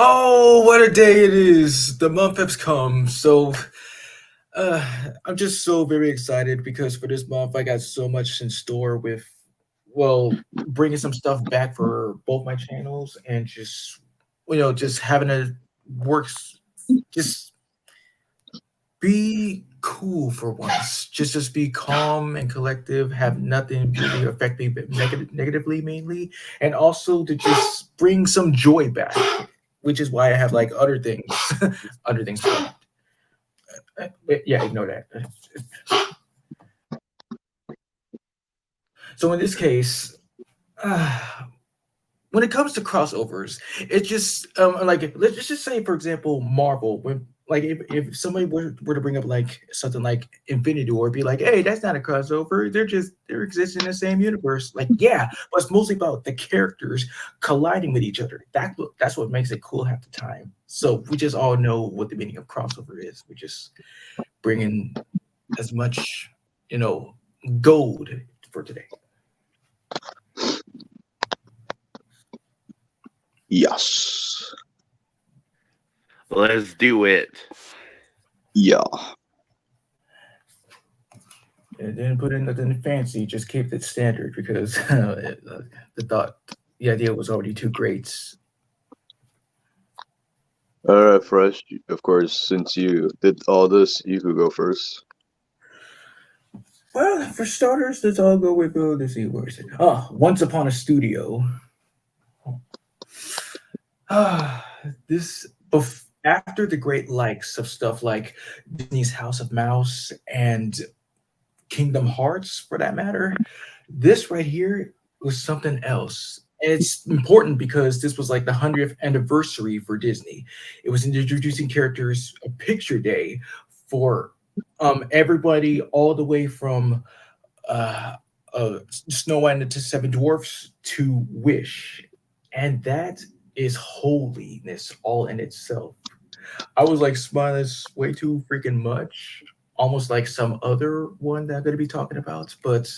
Oh, what a day it is! The month has come. I'm just so very excited because for this month I got so much in store with, bringing some stuff back for both my channels and just having to works, just be cool for once. Just be calm and collective. Have nothing really affect me but negatively mainly, and also to just bring some joy back, which is why I have like other things, other things planned. But yeah, ignore that. So in this case, uh, when it comes to crossovers, it just like let's just say for example Marvel when like if somebody were to bring up like something like Infinity War, be like, hey, that's not a crossover. They're existing in the same universe. Like yeah, but it's mostly about the characters colliding with each other. That's what makes it cool half the time. So we just all know what the meaning of crossover is. We just bring in as much you know gold for today. Yes. Let's do it. Yeah. And didn't put in nothing fancy, just kept it standard because the thought, the idea was already too great. All right, Fresh. Of course, since you did all this, you could go first. Well, for starters, let's all go with, let's see, where is it? Oh, Once Upon a Studio. Ah, after the great likes of stuff like Disney's House of Mouse and Kingdom Hearts, for that matter, this right here was something else. And it's important because this was like the 100th anniversary for Disney. It was introducing characters a picture day for everybody, all the way from uh, Snow White and the Seven Dwarfs to Wish. And that is holiness all in itself. I was like smiling way too freaking much, almost like some other one that I'm going to be talking about. But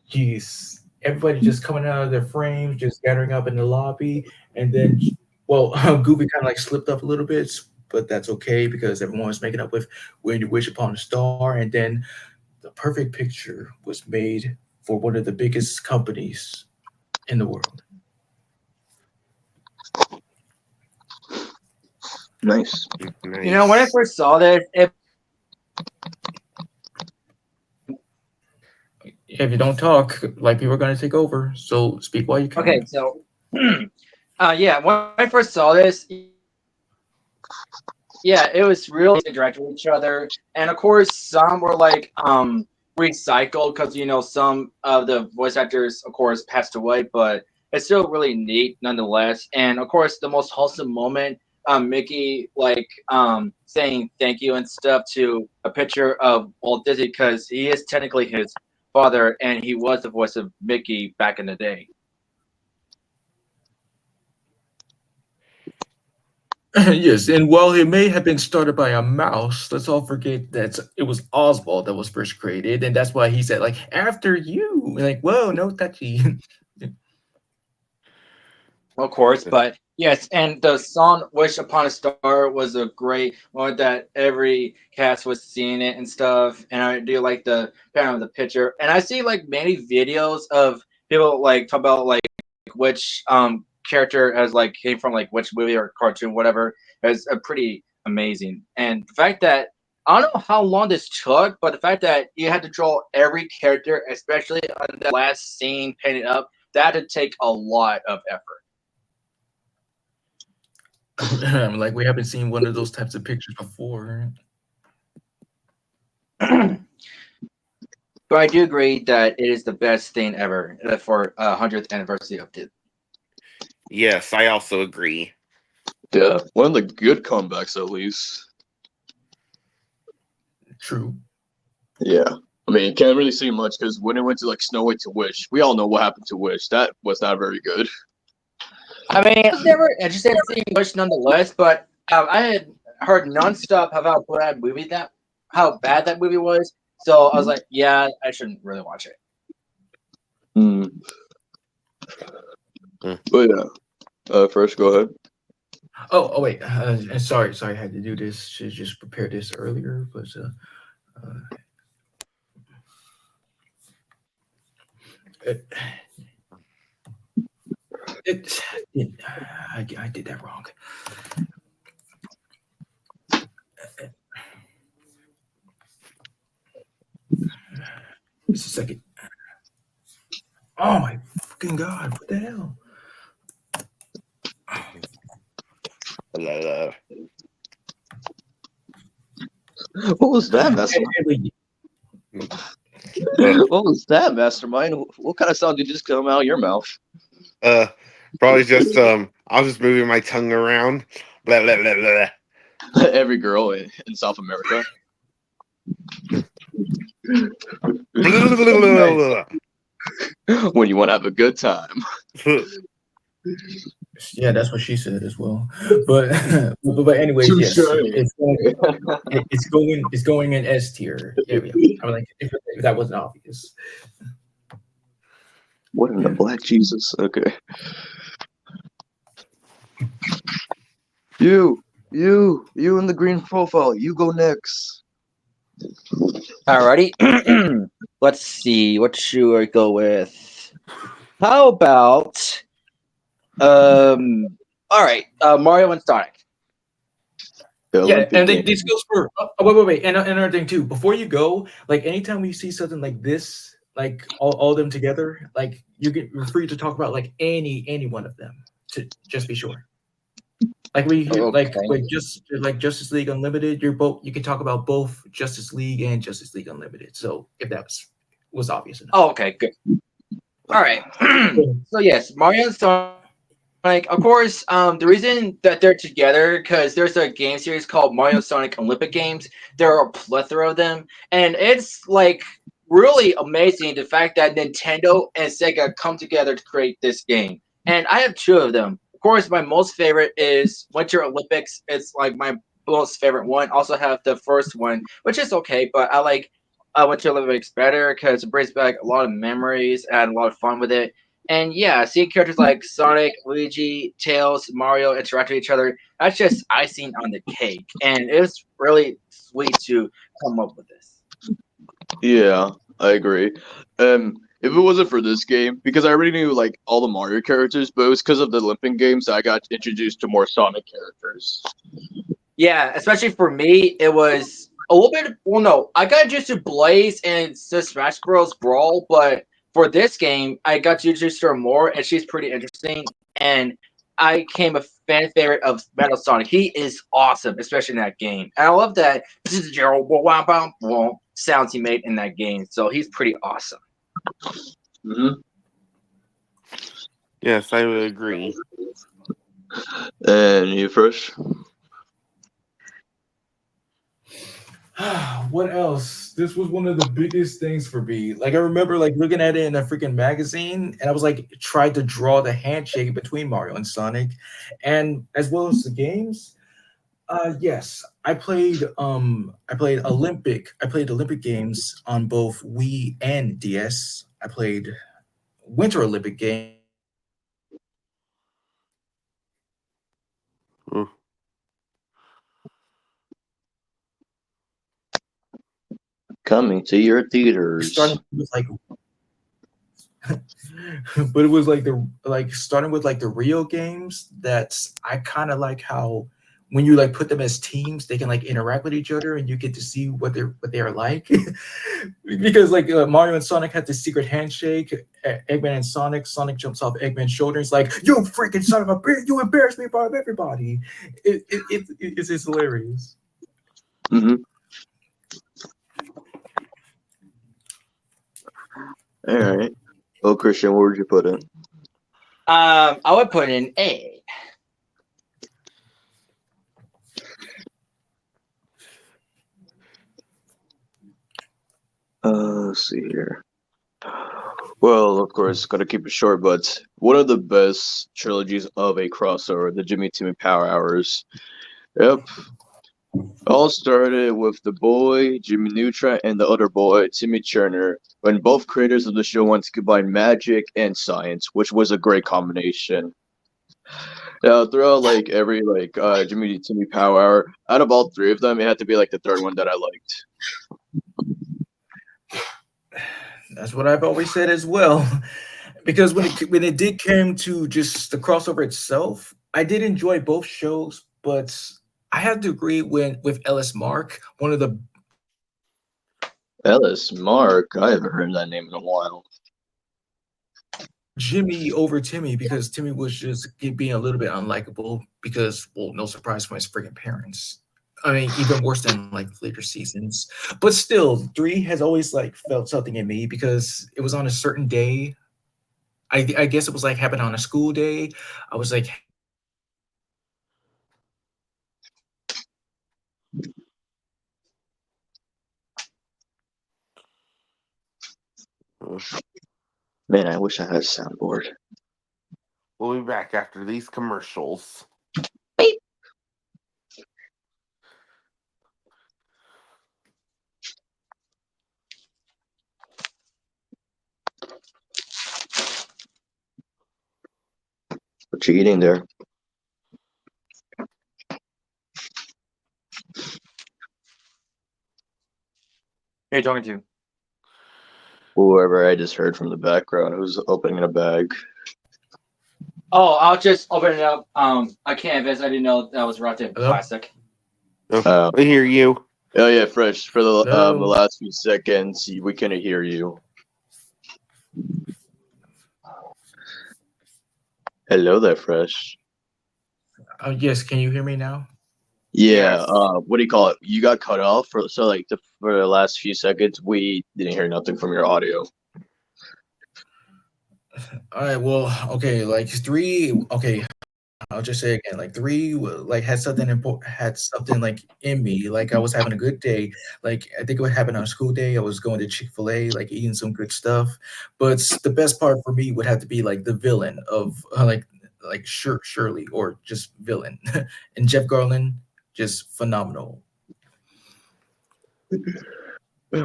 geez, everybody just coming out of their frames, just gathering up in the lobby, and then, Goofy kind of like slipped up a little bit, but that's okay because everyone was making up with "When You Wish Upon a Star," and then the perfect picture was made for one of the biggest companies in the world. Nice. When I Nice. first saw this, If you don't talk, like people are going to take over. So speak while you okay, can. so yeah, when I first saw this, yeah, it was really interact with each other, and of course, some were like recycled because some of the voice actors, of course, passed away, but it's still really neat nonetheless. And of course, the most wholesome moment, Mickey like saying thank you and stuff to a picture of Walt Disney because he is technically his father, and he was the voice of Mickey back in the day. Yes, and while it may have been started by a mouse, let's all forget that it was Oswald that was first created, and that's why he said like after you, like whoa, no touchy. Of course, but yes, and the song "Wish Upon a Star" was a great one that every cast was seeing it and stuff. And I do like the pattern of the picture. And I see like many videos of people like talk about like which character has like came from like which movie or cartoon, whatever. Is pretty amazing. And the fact that I don't know how long this took, but the fact that you had to draw every character, especially on the last scene painted up, that had to take a lot of effort. Like we haven't seen one of those types of pictures before. But I do agree that it is the best thing ever for 100th anniversary of Disney. Yes, I also agree. Yeah, one of the good comebacks at least. True. Yeah. I mean, you can't really see much because when it went to like Snow White to Wish, we all know what happened to Wish. That was not very good. I mean, I was never interested in seeing Wish nonetheless, but I had heard nonstop how bad that movie was. So I was like, yeah, I shouldn't really watch it. Mm. Mm. But yeah, first go ahead. Oh, wait. And sorry, I had to do this. Should just prepare this earlier, but uh, it, it, I did that wrong. Just a second. Oh my fucking god! What the hell? What was that, Mastermind? What was that, Mastermind? What kind of sound did just come out of your mouth? Probably just I was just moving my tongue around. Blah, blah, blah, blah. Every girl in South America. Blah, blah, blah, blah. When you want to have a good time. Yeah, that's what she said as well. But but anyways, yes, it's going in S tier. There we go. I mean, like if that wasn't obvious. What in the black Jesus? Okay. You in the green profile. You go next. Alrighty. Let's see. What should I go with? How about all right, Mario and Sonic. Yeah, and this goes for wait, and another thing too. Before you go, like anytime we see something like this, like all of them together, like you're free to talk about like any one of them to just be sure. Like just like Justice League Unlimited, you can talk about both Justice League and Justice League Unlimited. So if that was obvious enough. Oh, okay, good. All right. So yes, Mario and Sonic. Of course, the reason that they're together because there's a game series called Mario Sonic Olympic Games. There are a plethora of them, and it's like really amazing the fact that Nintendo and Sega come together to create this game. And I have two of them. Of course, my most favorite is Winter Olympics. It's like my most favorite one. Also have the first one, which is okay, but I like Winter Olympics better because it brings back a lot of memories and a lot of fun with it. And yeah, seeing characters like Sonic, Luigi, Tails, Mario interact with each other, that's just icing on the cake. And it's really sweet to come up with this. Yeah, I agree. If it wasn't for this game, because I already knew like all the Mario characters, but it was because of the Olympic games I got introduced to more Sonic characters. Yeah, especially for me, it was a little bit. Well, no, I got introduced to Blaze and Smash Bros. Brawl, but for this game, I got to introduce her more, and she's pretty interesting. And I became a fan favorite of Metal Sonic. He is awesome, especially in that game. And I love that sounds he made in that game. So he's pretty awesome. Mm-hmm. Yes, I would agree. And you first? What else? This was one of the biggest things for me. Like I remember like looking at it in a freaking magazine and I was like tried to draw the handshake between Mario and Sonic and as well as the games. Yes, I played Olympic games on both Wii and DS. I played Winter Olympic game. Coming to your theaters. Starting with like but it was like starting with like the real games that's I kind of like how when you like put them as teams they can like interact with each other and you get to see what they're like because like Mario and Sonic had this secret handshake. Eggman and Sonic jumps off Eggman's shoulder. It's like you freaking son of a bitch, you embarrassed me in front of everybody. It's just hilarious. Mm-hmm. All right. Well, Christian, what would you put in? I would put in A. Let's see here. Well, of course, gotta keep it short, but one of the best trilogies of a crossover, the Jimmy Timmy Power Hours. Yep. All started with the boy, Jimmy Neutron, and the other boy, Timmy Turner, when both creators of the show wanted to combine magic and science, which was a great combination. Yeah, throughout like every like Jimmy Timmy Power Hour, out of all three of them, it had to be like the third one that I liked. That's what I've always said as well. Because when it did came to just the crossover itself, I did enjoy both shows, but I have to agree with Ellis Mark, one of the Ellis Mark, I haven't heard that name in a while. Jimmy over Timmy, because Timmy was just being a little bit unlikable because, well, no surprise from his freaking parents. I mean, even worse than like later seasons. But still, three has always like felt something in me because it was on a certain day. I guess it was like happened on a school day. I was like, Man, I wish I had a soundboard. We'll be back after these commercials. What you eating there? Who are you talking to? Whoever I just heard from the background who's opening a bag. Oh, I'll just open it up. A canvas. I didn't know that was wrapped in Hello? plastic. Oh, I hear you. Oh yeah, Fresh. For the Hello? last few seconds, we couldn't hear you. Hello there, Fresh. yes, can you hear me now? Yeah. Yes. What do you call it? You got cut off for for the last few seconds. We didn't hear nothing from your audio. All right, well, okay, like three, okay, I'll just say again, like three, like had something important, had something like in me, like I was having a good day. Like I think it would happen on a school day. I was going to Chick-fil-A, like eating some good stuff. But the best part for me would have to be like the villain of like Shirley or just villain, and Jeff Garland, just phenomenal.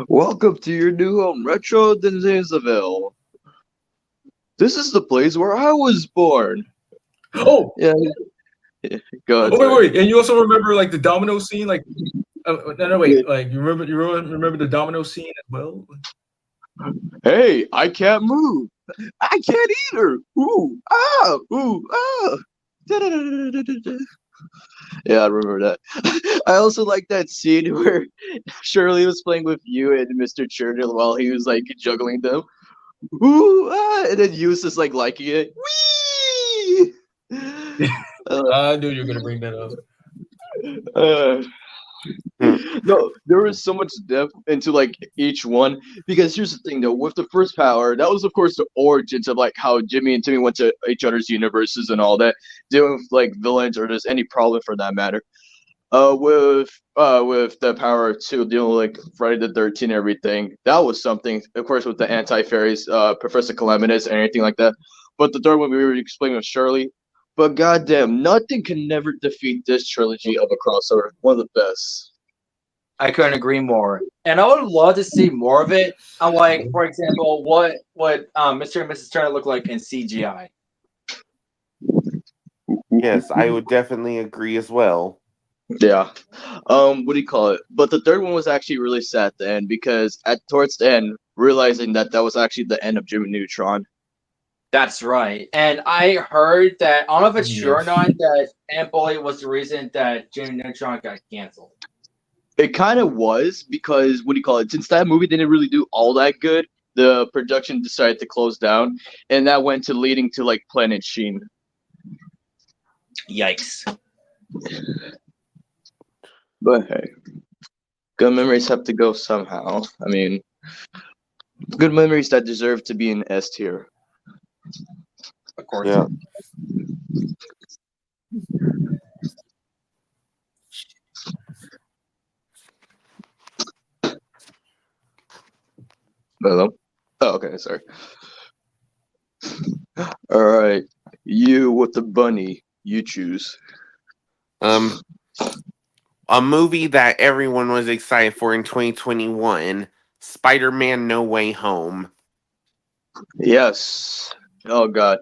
Welcome to your new home, Retro Denizaville. This is the place where I was born. Oh, Yeah. Go ahead. oh Sorry. wait, and you also remember like the domino scene, like no, wait, like you remember the domino scene as well? Hey, I can't move. I can't either. Ooh, ah, ooh, ah. Da-da-da-da-da-da-da. Yeah, I remember that. I also like that scene where Shirley was playing with you and Mr. Churchill while he was like juggling them. Ooh, ah, and then you was just like liking it. Whee! I knew you were gonna bring that up. Uh, Hmm. no, there was so much depth into like each one because here's the thing though, with the first power, that was of course the origins of like how Jimmy and Timmy went to each other's universes and all that, dealing with like villains or just any problem for that matter. With the power to deal with like Friday the 13th and everything, that was something. Of course, with the anti fairies, Professor Calamitous and anything like that. But the third one we were explaining with Shirley. But goddamn, nothing can never defeat this trilogy of a crossover. One of the best. I couldn't agree more. And I would love to see more of it. I like, for example, what Mr. and Mrs. Turner look like in CGI. Yes, I would definitely agree as well. Yeah. What do you call it? But the third one was actually really sad at the end because at towards the end, realizing that that was actually the end of Jimmy Neutron. That's right. And I heard that, I don't know if it's true or Yes. not, that Aunt Bully was the reason that Jimmy Neutron got canceled. It kind of was because what do you call it? Since that movie didn't really do all that good, the production decided to close down, and that went to leading to like Planet Sheen. Yikes. But hey, good memories have to go somehow. I mean, good memories that deserve to be in S tier. Of course. Yeah. Hello. Oh, okay. Sorry. All right, you with the bunny. You choose. A movie that everyone was excited for in 2021, Spider-Man No Way Home. Yes. Oh God.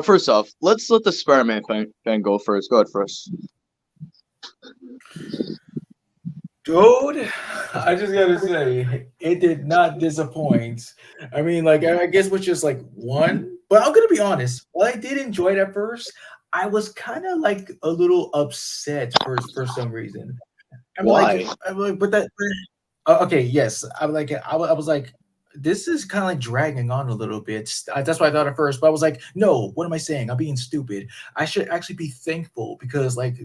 First off, let's let the Spider-Man fan go first. Go ahead first. Dude, I just gotta say, it did not disappoint. I mean, like, I guess which is like one, but I'm gonna be honest. While I did enjoy it at first, I was kind of like a little upset for some reason. Why? But that. Okay, yes, I was like, this is kind of like dragging on a little bit. That's what I thought at first, but I was like, no, what am I saying? I'm being stupid. I should actually be thankful because like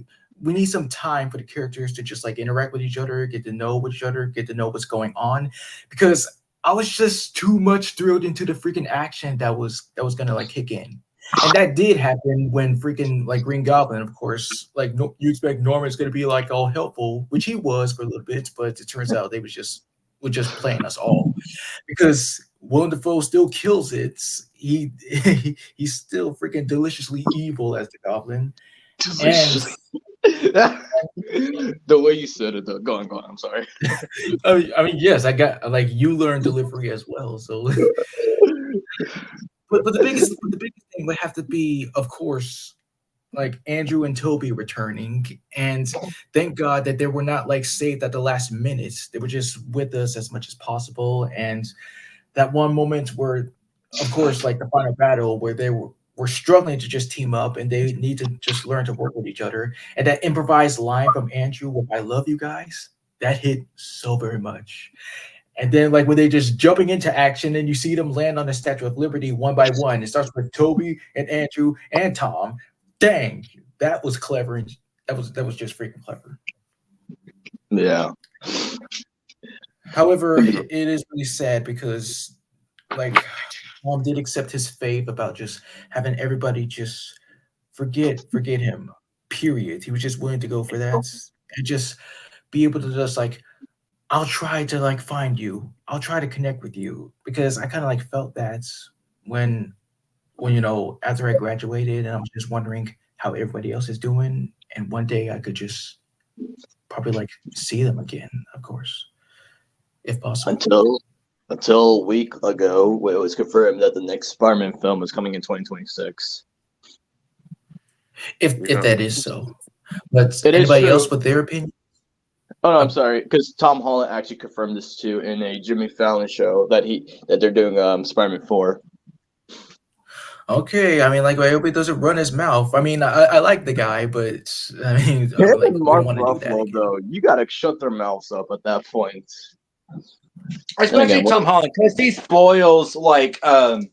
we need some time for the characters to just like interact with each other, get to know each other, get to know what's going on. Because I was just too much thrilled into the freaking action that was gonna like kick in. And that did happen when freaking like Green Goblin, of course, like no, you expect Norman's gonna be like all helpful, which he was for a little bit, but it turns out they were just playing us all because Willem Dafoe still kills it. He he's still freaking deliciously evil as the Goblin, and The way you said it, though. Go on. I'm sorry. I mean, yes, I got like you learned delivery as well. So, but the biggest thing would have to be, of course, like Andrew and Toby returning, and thank God that they were not like saved at the last minute. They were just with us as much as possible, and that one moment where, of course, like the final battle where they were struggling to just team up and they need to just learn to work with each other, and that improvised line from Andrew with "I love you guys," that hit so very much. And then, like when they just jumping into action, and you see them land on the Statue of Liberty one by one. It starts with Toby and Andrew and Tom. Dang, that was clever, and that was just freaking clever. Yeah. However, it is really sad because, like, Tom did accept his fate about just having everybody just forget him. Period. He was just willing to go for that and just be able to just like I'll try to like find you. I'll try to connect with you because I kind of like felt that when after I graduated and I was just wondering how everybody else is doing and one day I could just probably like see them again, of course, if possible. Until a week ago, it was confirmed that the next Spider-Man film is coming in 2026. If that is so. But It is anybody true. else with their opinion? Oh no, I'm sorry, because Tom Holland actually confirmed this too in a Jimmy Fallon show that they're doing Spider-Man 4. Okay, I mean, like, I hope he doesn't run his mouth. I mean, I like the guy, but I mean, Him like, and we don't Mark want to do that Ruffalo, again. though, you gotta shut their mouths up at that point. Especially again, Tom Holland, because he spoils like of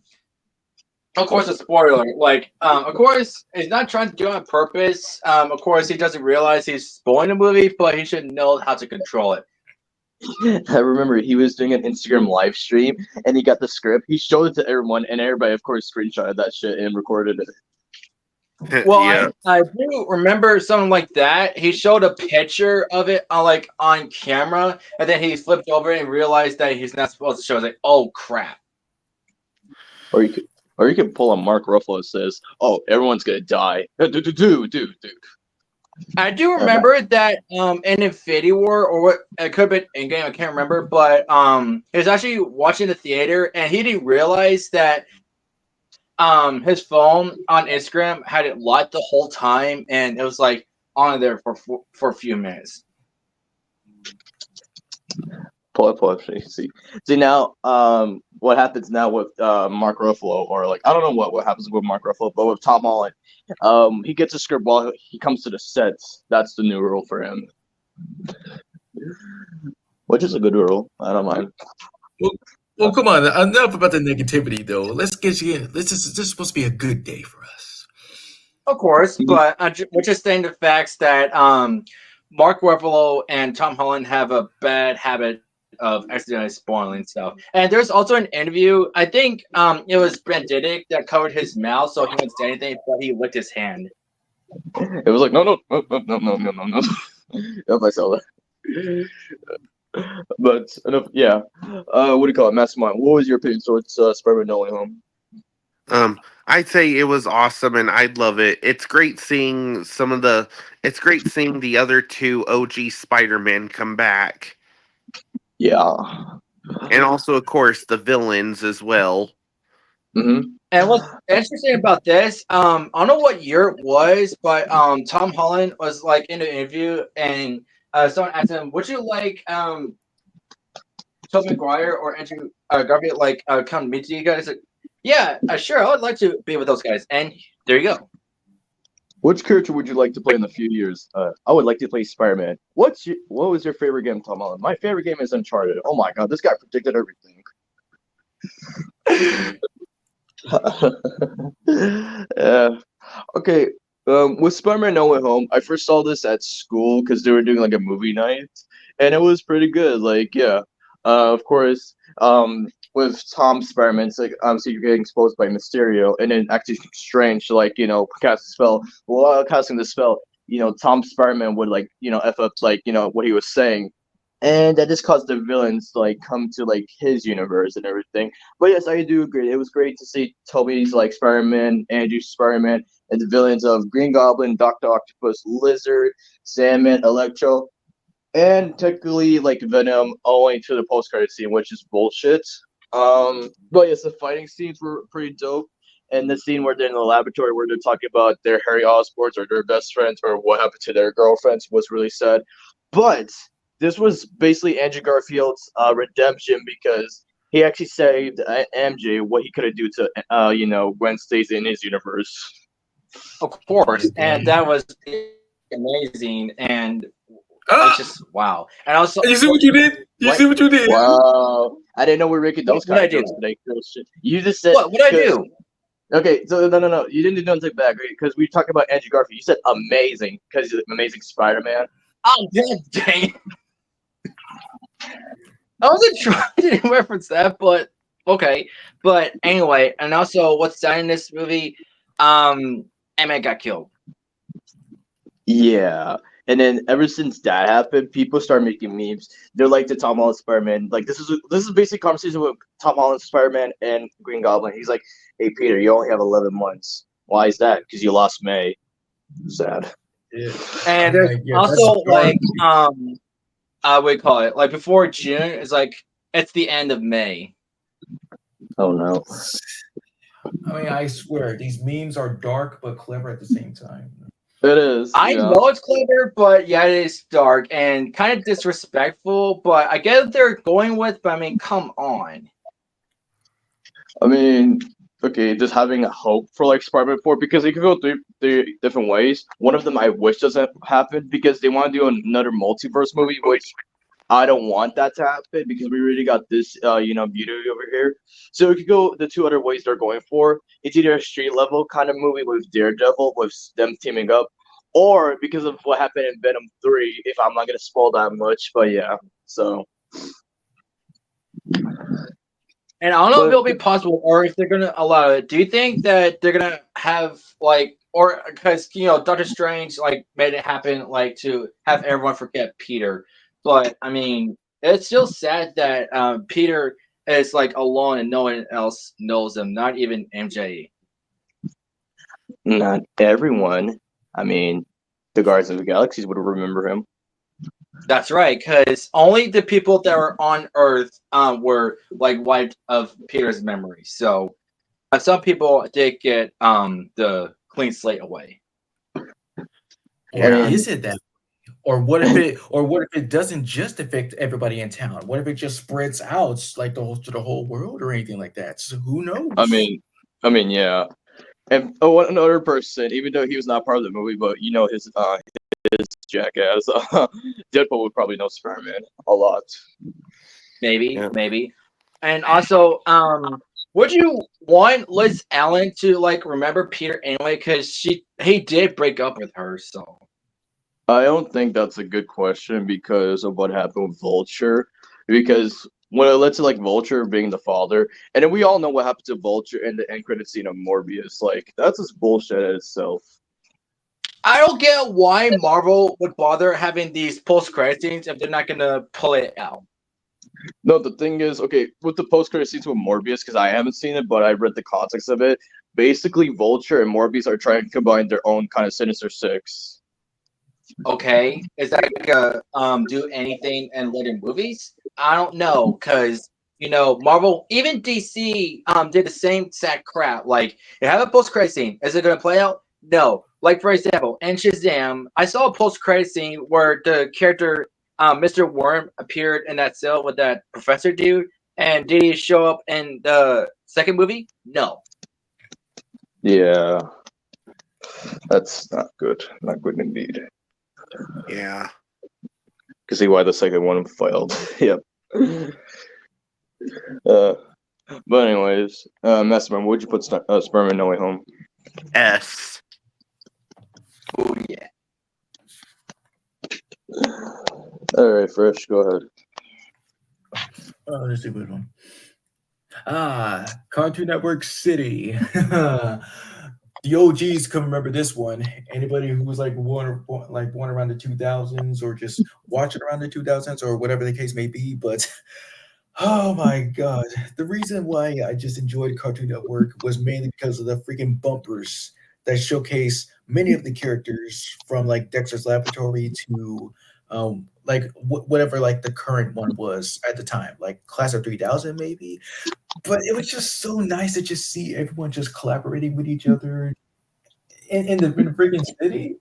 course, a spoiler. Like, of course, he's not trying to do it on purpose. Of course, he doesn't realize he's spoiling a movie, but he should know how to control it. I remember he was doing an Instagram live stream and he got the script. He showed it to everyone, and everybody, of course, screenshotted that shit and recorded it. Well, Yeah. I do remember something like that. He showed a picture of it on camera, and then he flipped over and realized that he's not supposed to show. I was like, oh crap. Or you could pull a Mark Ruffalo that says, "Oh, everyone's gonna die." Dude. I do remember that in Infinity War, or what it could have been in game, I can't remember, but he was actually watching the theater and he didn't realize that his phone on Instagram had it locked the whole time and it was like on there for a few minutes. Pull up. See now. What happens now with Mark Ruffalo, or like I don't know what happens with Mark Ruffalo, but with Tom Holland, he gets a script while he comes to the sets. That's the new rule for him, which is a good rule. I don't mind. Well, come on. Enough about the negativity, though. Let's get you in. This is supposed to be a good day for us. Of course, but we're just saying the facts that Mark Ruffalo and Tom Holland have a bad habit of accidentally spoiling stuff. And there's also an interview, I think it was Brent Diddick that covered his mouth so he wouldn't say anything, but he licked his hand. It was like no. Yep, I saw that. But enough, yeah. What do you call it, Mastermind? What was your opinion towards Spider-Man No Way Home? I'd say it was awesome and I'd love it. It's great seeing the other two OG Spider-Men come back. Yeah. And also, of course, the villains as well. Mm-hmm. And what's interesting about this, I don't know what year it was, but Tom Holland was like in the interview, and someone asked him, "Would you like Tobey Maguire or Andrew Garfield like come meet you guys?" Like, yeah, sure, I would like to be with those guys. And there you go. Which character would you like to play in a few years? I would like to play Spider-Man. What was your favorite game, Tom Holland? My favorite game is Uncharted. Oh my god, this guy predicted everything. Yeah. Okay. With Spider-Man No Way Home, I first saw this at school because they were doing like a movie night, and it was pretty good. Like, yeah. Of course. With Tom Spider-Man, it's like so you're getting exposed by Mysterio, and then acting strange to like cast a spell. While casting the spell, Tom Spider-Man would like f up like what he was saying, and that just caused the villains to like come to like his universe and everything. But yes, I do agree. It was great to see Toby's like Spider-Man, Andrew Spider-Man, and the villains of Green Goblin, Doctor Octopus, Lizard, Sandman, Electro, and technically like Venom, owing to the post-credit scene, which is bullshit. But yes, the fighting scenes were pretty dope. And the scene where they're in the laboratory where they're talking about their Harry Osborns or their best friends or what happened to their girlfriends was really sad. But this was basically Andrew Garfield's redemption because he actually saved MJ what he couldn't do to Gwen Stacy in his universe. Of course, and that was amazing, and it's just wow. And also, You see what you did? You what see what you did? Wow, I didn't know we were making those What kind of did I jokes do? today. You just said What I 'cause- do? Okay, so no, you didn't do nothing bad, because we talked about Andrew Garfield. You said amazing because he's an amazing Spider-Man. Oh, god dang! I wasn't trying to reference that, but okay. But anyway, and also, what's sad in this movie? Ant-Man got killed. Yeah, and then ever since that happened, people start making memes. They're like the Tom Holland Spider-Man. Like this is basically conversation with Tom Holland Spider-Man and Green Goblin. He's like, "Hey Peter, you only have 11 months. Why is that? Because you lost May." Sad. Yeah. And there's Yeah, also that's dark. we call it like before June. It's like it's the end of May. Oh no. I mean, I swear these memes are dark but clever at the same time. It is. I Yeah. know it's clever, but yeah, it is dark and kind of disrespectful. But I get what they're going with. But I mean, come on. I mean, okay, just having a hope for like Spider-Man 4 because it could go three different ways. One of them I wish doesn't happen because they want to do another multiverse movie, which I don't want that to happen because we already got this, beauty over here. So it could go the two other ways they're going for. It's either a street level kind of movie with Daredevil, with them teaming up, or because of what happened in Venom 3, if I'm not going to spoil that much. But yeah, so. And I don't know if But it'll be possible or if they're gonna allow it. Do you think that they're gonna have like or because Doctor Strange like made it happen like to have everyone forget Peter, but I mean it's still sad that Peter is like alone and no one else knows him, not even MJ. not everyone. I mean, the Guardians of the Galaxies would remember him. That's right, because only the people that were on Earth were like wiped of Peter's memory. So some people did get the clean slate away. Or Yeah. is it that? Or what if it doesn't just affect everybody in town? What if it just spreads out like to the whole world or anything like that? So who knows? I mean, yeah. And another person, even though he was not part of the movie, but his jackass, Deadpool would probably know Spider-Man a lot. Maybe. And also, would you want Liz Allen to like remember Peter anyway? Because he did break up with her, so I don't think that's a good question because of what happened with Vulture. Because when it led to like Vulture being the father, and then we all know what happened to Vulture in the end credit scene of Morbius. Like that's just bullshit in itself. I don't get why Marvel would bother having these post-credit scenes if they're not gonna pull it out. No, the thing is, okay, with the post-credit scenes with Morbius, because I haven't seen it, but I read the context of it. Basically, Vulture and Morbius are trying to combine their own kind of Sinister Six. Okay, is that gonna do anything in later movies? I don't know, because Marvel, even DC, did the same exact crap. Like, you have a post-credit scene. Is it going to play out? No. Like, for example, in Shazam, I saw a post-credit scene where the character, Mr. Worm, appeared in that cell with that professor dude. And did he show up in the second movie? No. Yeah, that's not good. Not good indeed. Yeah. Can see why the second one failed. Yep. But anyways, Mastermind, would you put Sperm in No Way Home? S. Oh, yeah. All right, Fresh, go ahead. Oh, that's a good one. Cartoon Network City. The OGs can remember this one. Anybody who was like born around the 2000s or just watching around the 2000s or whatever the case may be. But oh my god, the reason why I just enjoyed Cartoon Network was mainly because of the freaking bumpers that showcase many of the characters from like Dexter's Laboratory to whatever like the current one was at the time, like Class of 3000 maybe. But it was just so nice to just see everyone just collaborating with each other in the freaking city.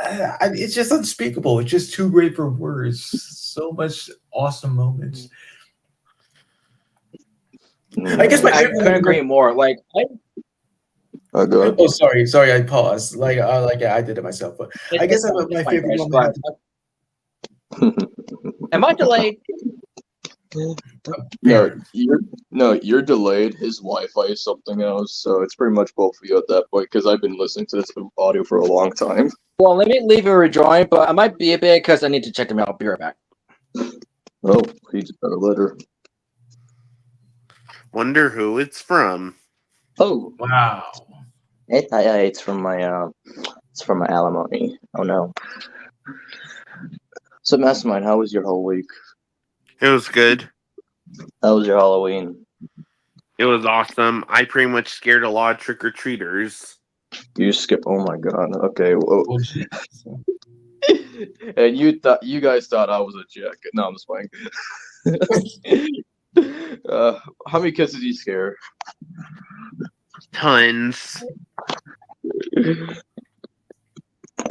It's just unspeakable. It's just too great for words. So much awesome moments. I guess my I favorite couldn't agree more. Like, Go ahead. Oh, sorry, I paused. Yeah, I did it myself. But I guess my favorite Bryce, moment. am I delayed? You're delayed. His Wi-Fi is something else, so it's pretty much both of you at that point. Because I've been listening to this audio for a long time. Well, let me leave a rejoin, but I might be a bit because I need to check them out. I'll be right back. Oh, he just got a letter. Wonder who it's from. Oh, Wow. it's from my alimony. Oh no. So Mastermind, how was your whole week? It was good. How was your Halloween? It was awesome. I pretty much scared a lot of trick-or-treaters. You skip. Oh my god. Okay. Well, Oh, shit. and you guys thought I was a jack. No, I'm just playing. How many kids did you scare? Tons.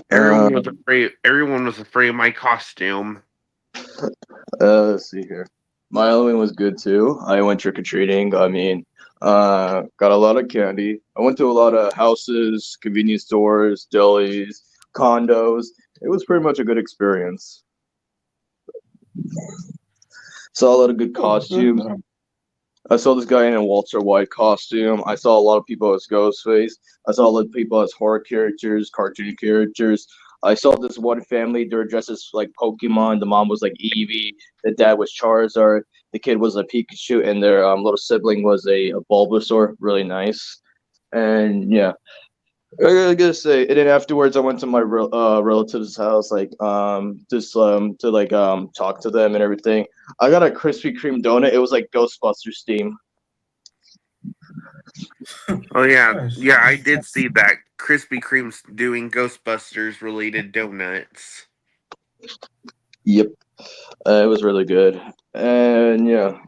Everyone was afraid. Everyone was afraid of my costume. Let's see here. My Halloween was good too. I went trick or treating. Got a lot of candy. I went to a lot of houses, convenience stores, delis, condos. It was pretty much a good experience. Saw a lot of good costumes. I saw this guy in a Walter White costume. I saw a lot of people as Ghostface. I saw a lot of people as horror characters, cartoon characters. I saw this one family. They were dressed as like Pokemon. The mom was like Eevee. The dad was Charizard. The kid was a Pikachu, and their little sibling was a Bulbasaur. Really nice. And yeah, I gotta say. And then afterwards, I went to my relative's house, to talk to them and everything. I got a Krispy Kreme donut. It was like Ghostbusters theme. Oh yeah, Nice. yeah, I did see that. Krispy Kreme's doing Ghostbusters related donuts. Yep, it was really good. And yeah,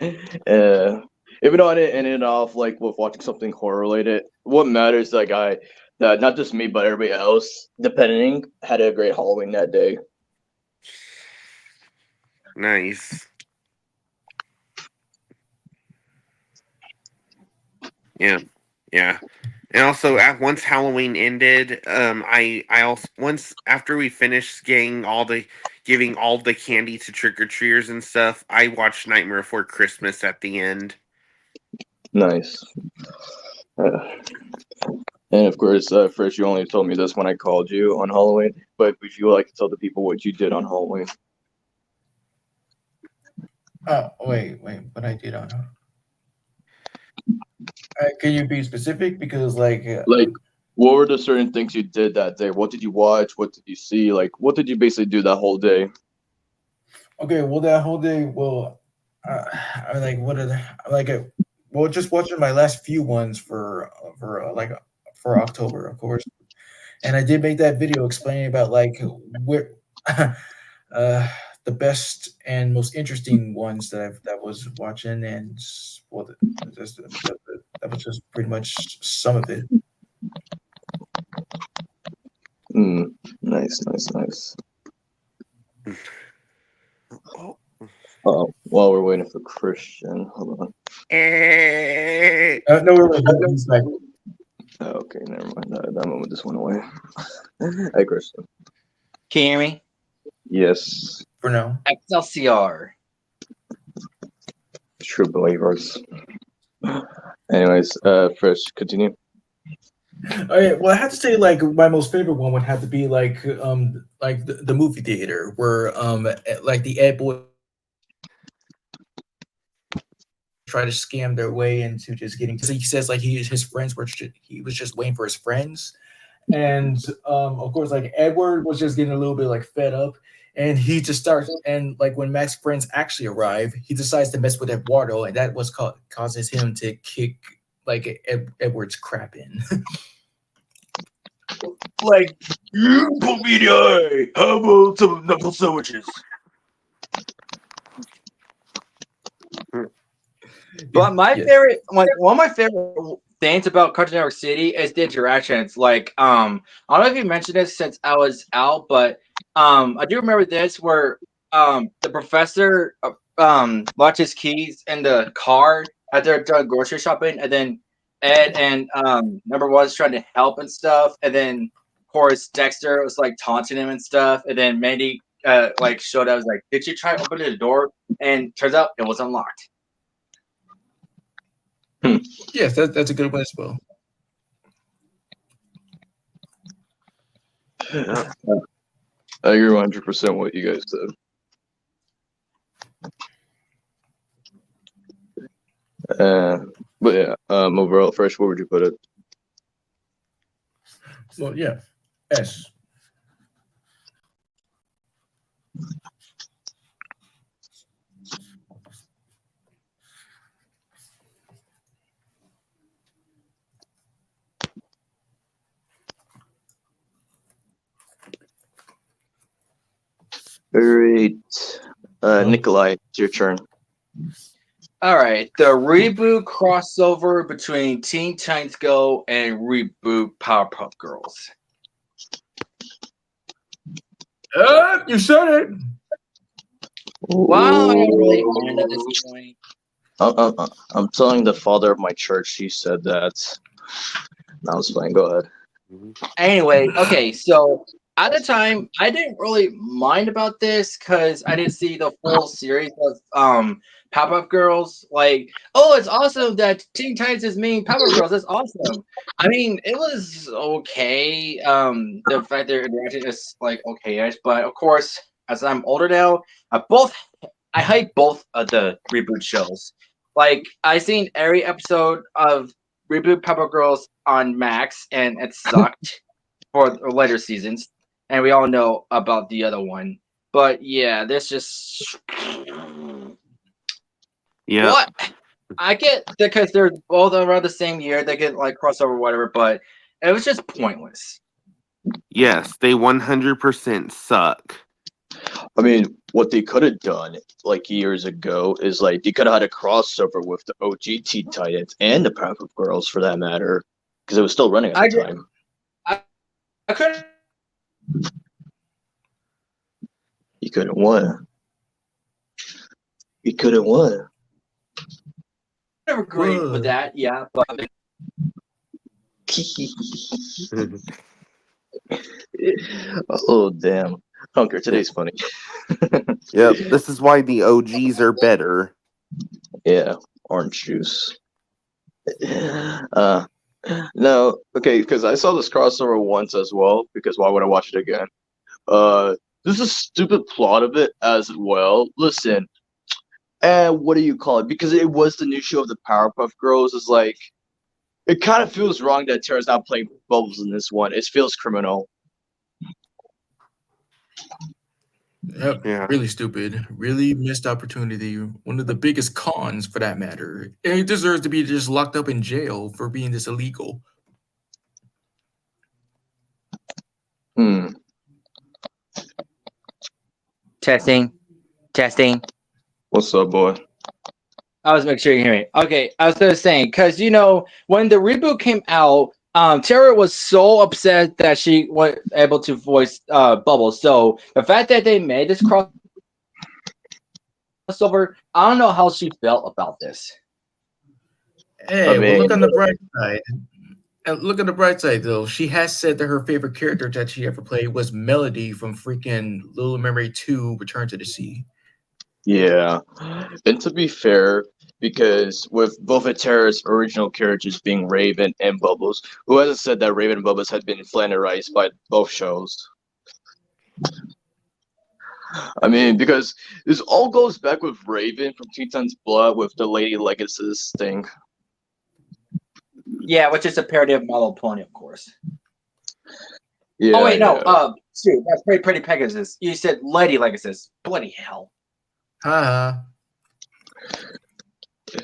even though I didn't end it off like with watching something horror related, what matters that not just me but everybody else, depending, had a great Halloween that day. Nice. Yeah, yeah. And also, once Halloween ended, I also once after we finished giving all the candy to trick or treaters and stuff, I watched Nightmare Before Christmas at the end. Nice. And of course, first you only told me this when I called you on Halloween, but would you like to tell the people what you did on Halloween? Oh, wait, what I did on her. Can you be specific? Because Like, what were the certain things you did that day? What did you watch? What did you see? Like, what did you basically do that whole day? okay, well that whole day, I like what are the like well just watching my last few ones for October, of course. And I did make that video explaining about like where the the best and most interesting ones that was watching, and well, that was just pretty much some of it. Nice, nice, nice. Oh. While we're waiting for Christian, hold on. No, he's back. Oh, okay, never mind. That moment just went away. Hey, Christian. Can you hear me? Yes, For now. Excelsior. true believers. Anyways, Fresh, continue. Okay, well, I have to say, like, my most favorite one would have to be like the movie theater where like the Ed boy try to scam their way into just getting. So he says like his friends were he was just waiting for his friends, and of course like Edward was just getting a little bit like fed up, and he just starts and like when Mac's friends actually arrive, he decides to mess with Eduardo, and that was causes him to kick like Edward's crap in. Like, you put me in the eye. How about some knuckle sandwiches? But my Yes. favorite, like one of my favorite things about Cartoon Network City is the interactions. Like, I don't know if you mentioned this since I was out, but I do remember this where the professor locked his keys in the car as they're done grocery shopping, and then Ed and number one is trying to help and stuff, and then of course Dexter was like taunting him and stuff, and then Mandy like showed up, was like, "Did you try opening the door?" And turns out it was unlocked. Yes, that's a good one as well. Yeah. I agree 100% what you guys said. But yeah, overall, Fresh, where would you put it? Well, yeah, S. Great. Nikolai, it's your turn. All right, the reboot crossover between Teen Titans Go and reboot Powerpuff Girls. You said it. Wow, I don't really mind at this point. I'm telling the father of my church. He said that. No, I was playing. Go ahead. Anyway, okay, so at the time, I didn't really mind about this because I didn't see the full series of Powerpuff Girls. Like, oh, it's awesome that Teen Titans is mean Powerpuff Girls. That's awesome. I mean, it was okay. The fact they're interacting is like okay, but of course, as I'm older now, I hype both of the reboot shows. Like, I seen every episode of Reboot Powerpuff Girls on Max, and it sucked for later seasons, and we all know about the other one. But yeah, this just Yeah. what I get because they're both around the same year. They get like crossover, or whatever. But it was just pointless. Yes, they 100% suck. I mean, what they could have done like years ago is like they could have had a crossover with the OG Teen Titans and the Powerpuff Girls for that matter, because it was still running at I the get- time. I couldn't You couldn't win. You couldn't win. agree Whoa. with that. Yeah, but Oh damn, Hunker, today's funny. Yep, this is why the OGs are better. Yeah, orange juice. Uh, No, okay, because I saw this crossover once as well. Because why would I watch it again? There's a stupid plot of it as well. Listen, and what do you call it? Because it was the new show of the Powerpuff Girls. Is like it kind of feels wrong that Tara's not playing Bubbles in this one. It feels criminal. Yep, Yeah. really stupid. Really missed opportunity. One of the biggest cons, for that matter. And he deserves to be just locked up in jail for being this illegal. hmm. testing. Testing. What's up, boy? I was making sure you hear me. Okay, I was just saying because when the reboot came out, Tara was so upset that she was able to voice Bubbles. So the fact that they made this crossover, I don't know how she felt about this. Hey, I well, look mean, on the bright side. And look on the bright side, though. She has said that her favorite character that she ever played was Melody from freaking Little Mermaid 2: Return to the Sea. yeah. And to be fair, because with both of Terra's original characters being Raven and Bubbles, who hasn't said that Raven and Bubbles had been flanderized by both shows? I mean, because this all goes back with Raven from Teen Titans Blood with the Lady Legacies thing. Yeah, which is a parody of My Little Pony, of course. Yeah, Oh wait, no. yeah. Shoot, that's Pretty Pegasus. You said Lady Legacy. Bloody hell. Haha.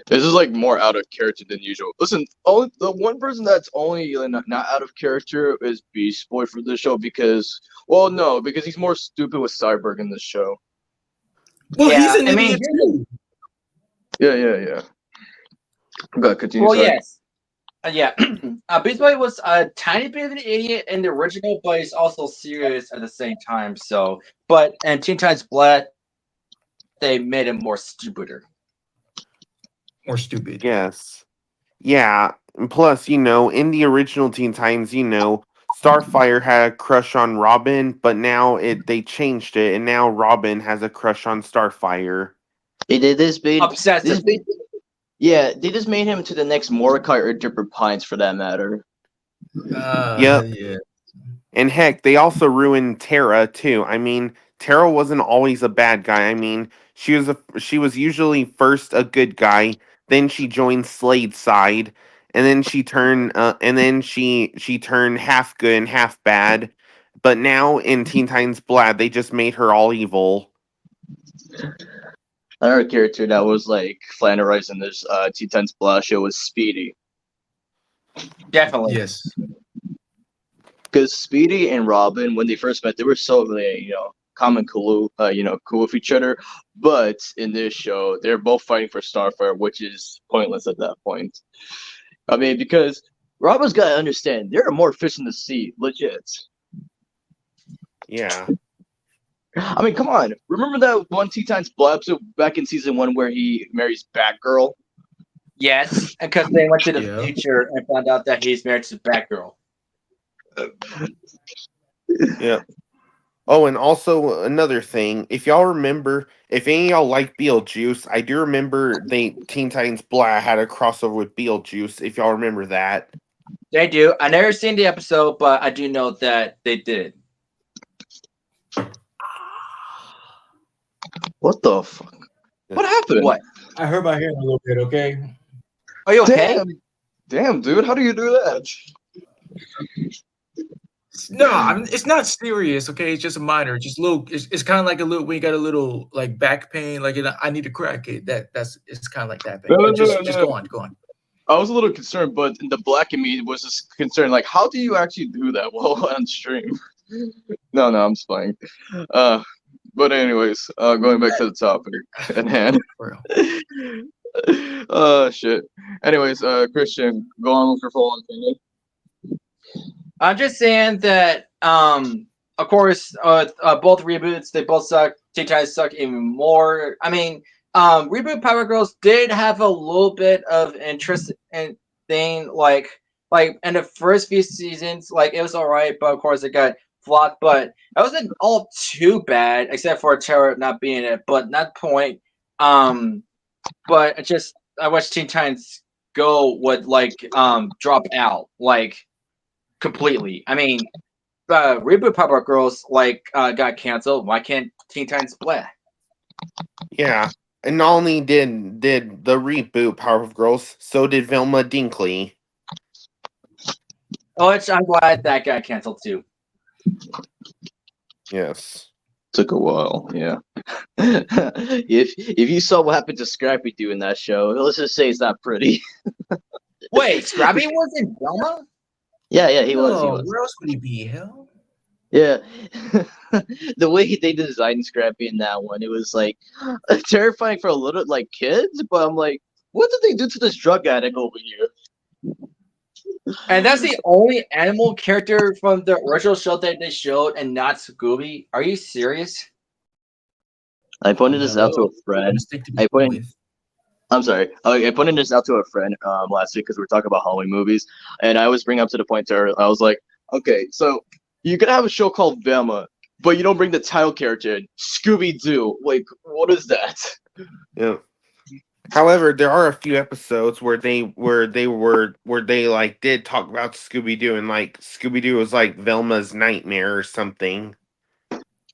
This is like more out of character than usual. Listen, the one person that's only not out of character is Beast Boy for this show because, well, no, because he's more stupid with Cyborg in this show. Well, Yeah, he's an I mean, idiot too. Yeah. Gotta continue. well, Sorry. yes. Yeah, Beast Boy was a tiny bit of an idiot in the original, but he's also serious at the same time. So, but in Teen Titans Blood, they made him more stupider. Or stupid. Yes. Yeah. And plus, in the original Teen Titans, Starfire had a crush on Robin, but now they changed it, and now Robin has a crush on Starfire. They did this Obsessive. Yeah, they just made him to the next Mordecai or Dipper Pines for that matter. Yep. Yeah. And heck, they also ruined Tara too. I mean, Tara wasn't always a bad guy. I mean, she was usually first a good guy, then she joined Slade's side, and then she turned half good and half bad. But now in Teen Titans Blood, they just made her all evil. Another character that was like flanderized in this Teen Titans Blood show was Speedy. Definitely. Yes. Because Speedy and Robin, when they first met, they were so cool with each other. But in this show, they're both fighting for Starfire, which is pointless at that point. I mean, because Robin's got to understand there are more fish in the sea, legit. Yeah. I mean, come on. Remember that one Teen Titans Blood episode back in season 1 where he marries Batgirl? Yes, because they went to the Yeah. future and found out that he's married to Batgirl. Yeah. Oh, and also another thing, if y'all remember, if any of y'all like Beetlejuice, I do remember Teen Titans Blood had a crossover with Beetlejuice, if y'all remember that. They do. I never seen the episode, but I do know that they did. What the fuck? What happened? What? I hurt my hair a little bit, okay? Are you okay? Damn, dude, how do you do that? No, it's not serious, okay? It's just a minor, just little. It's kind of like a little. We got a little like back pain, like I need to crack it. It's kind of like that thing. No, But just no. go on. I was a little concerned, but the black in me was just concerned. Like, how do you actually do that while on stream? No, I'm just playing. But anyways, going back to the topic at hand. For real. Shit. Anyways, Christian, go on with your full opinion. I'm just saying that, of course, both reboots, they both suck. Teen Titans suck even more. I mean, reboot Power Girls did have a little bit of interest in thing, like in the first few seasons, like it was alright, but of course it got flopped. But it wasn't all too bad, except for Terror not being it. But that point, but I watched Teen Titans Go would drop out completely. I mean, reboot Power Girls got canceled. Why can't Teen Titans Blood? Yeah. And not only did the reboot Powerpuff Girls, so did Velma Dinkley. Oh, I'm glad that got canceled too. Yes. Took a while, yeah. if you saw what happened to Scrappy Doo in that show, let's just say it's not pretty. Wait, Scrappy was in Velma? Yeah, he No, was. where else would he be? Hell. Yeah, the way they designed Scrappy in that one, it was like terrifying for a little like kids. But I'm like, what did they do to this drug addict over here? And that's the only animal character from the original show that they showed, and not Scooby. Are you serious? I Oh pointed this out to no, a friend. mistake to I begin pointed. with. I'm sorry. I pointed this out to a friend last week because we were talking about Halloween movies, and I was bringing up to the point to her. I was like, okay, so you could have a show called Velma, but you don't bring the title character in Scooby Doo. Like, what is that? Yeah. However, there are a few episodes where they like did talk about Scooby Doo, and like Scooby Doo was like Velma's nightmare or something.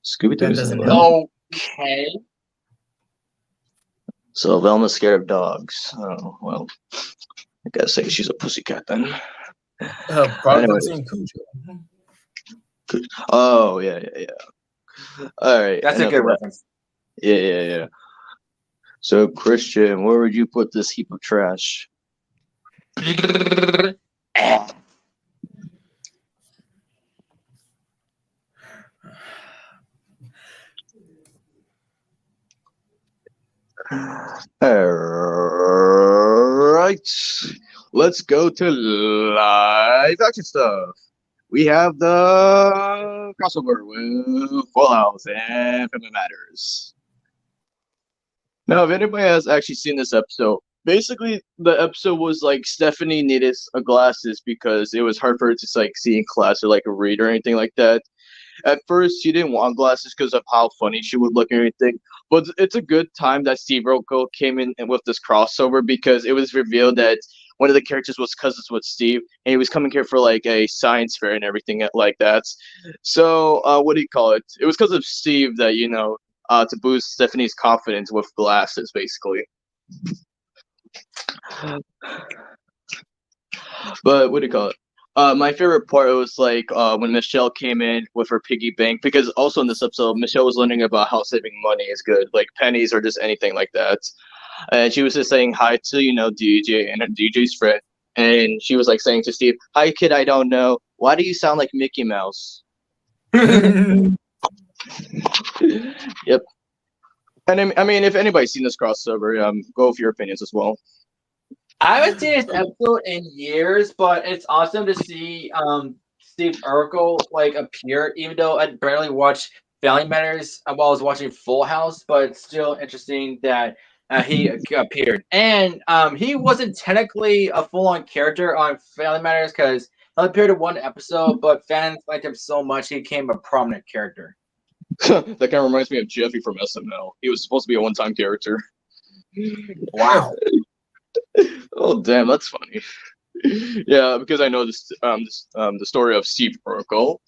Scooby That Doo's doesn't help. Okay. So Velma's scared of dogs. Oh well, I gotta say she's a pussycat then. Probably Anyway, been seeing Cujo. oh yeah. All right, That's a enough good of that. reference. Yeah. So Christian, where would you put this heap of trash? All right, let's go to live action stuff. We have the crossover with Full House and Family Matters. Now, if anybody has actually seen this episode, basically the episode was like Stephanie needed glasses because it was hard for her to like see in class or like read or anything like that. At first, she didn't want glasses because of how funny she would look and everything. But it's a good time that Steve Rocco came in with this crossover because it was revealed that one of the characters was cousins with Steve, and he was coming here for like a science fair and everything like that. So, what do you call it? It was because of Steve that to boost Stephanie's confidence with glasses, basically. But what do you call it? My favorite part was like when Michelle came in with her piggy bank, because also in this episode, Michelle was learning about how saving money is good, like pennies or just anything like that. And she was just saying hi to DJ and DJ's friend, and she was like saying to Steve, "Hi, kid, I don't know. Why do you sound like Mickey Mouse?" Yep. And I mean, if anybody's seen this crossover, go with your opinions as well. I haven't seen this episode in years, but it's awesome to see Steve Urkel like appear, even though I barely watched Family Matters while I was watching Full House, but it's still interesting that he appeared. And he wasn't technically a full-on character on Family Matters because he appeared in one episode, but fans liked him so much he became a prominent character. That kind of reminds me of Jeffy from SNL. He was supposed to be a one-time character. Wow. Oh, damn, that's funny. Yeah, because I know the story of Steve Urkel.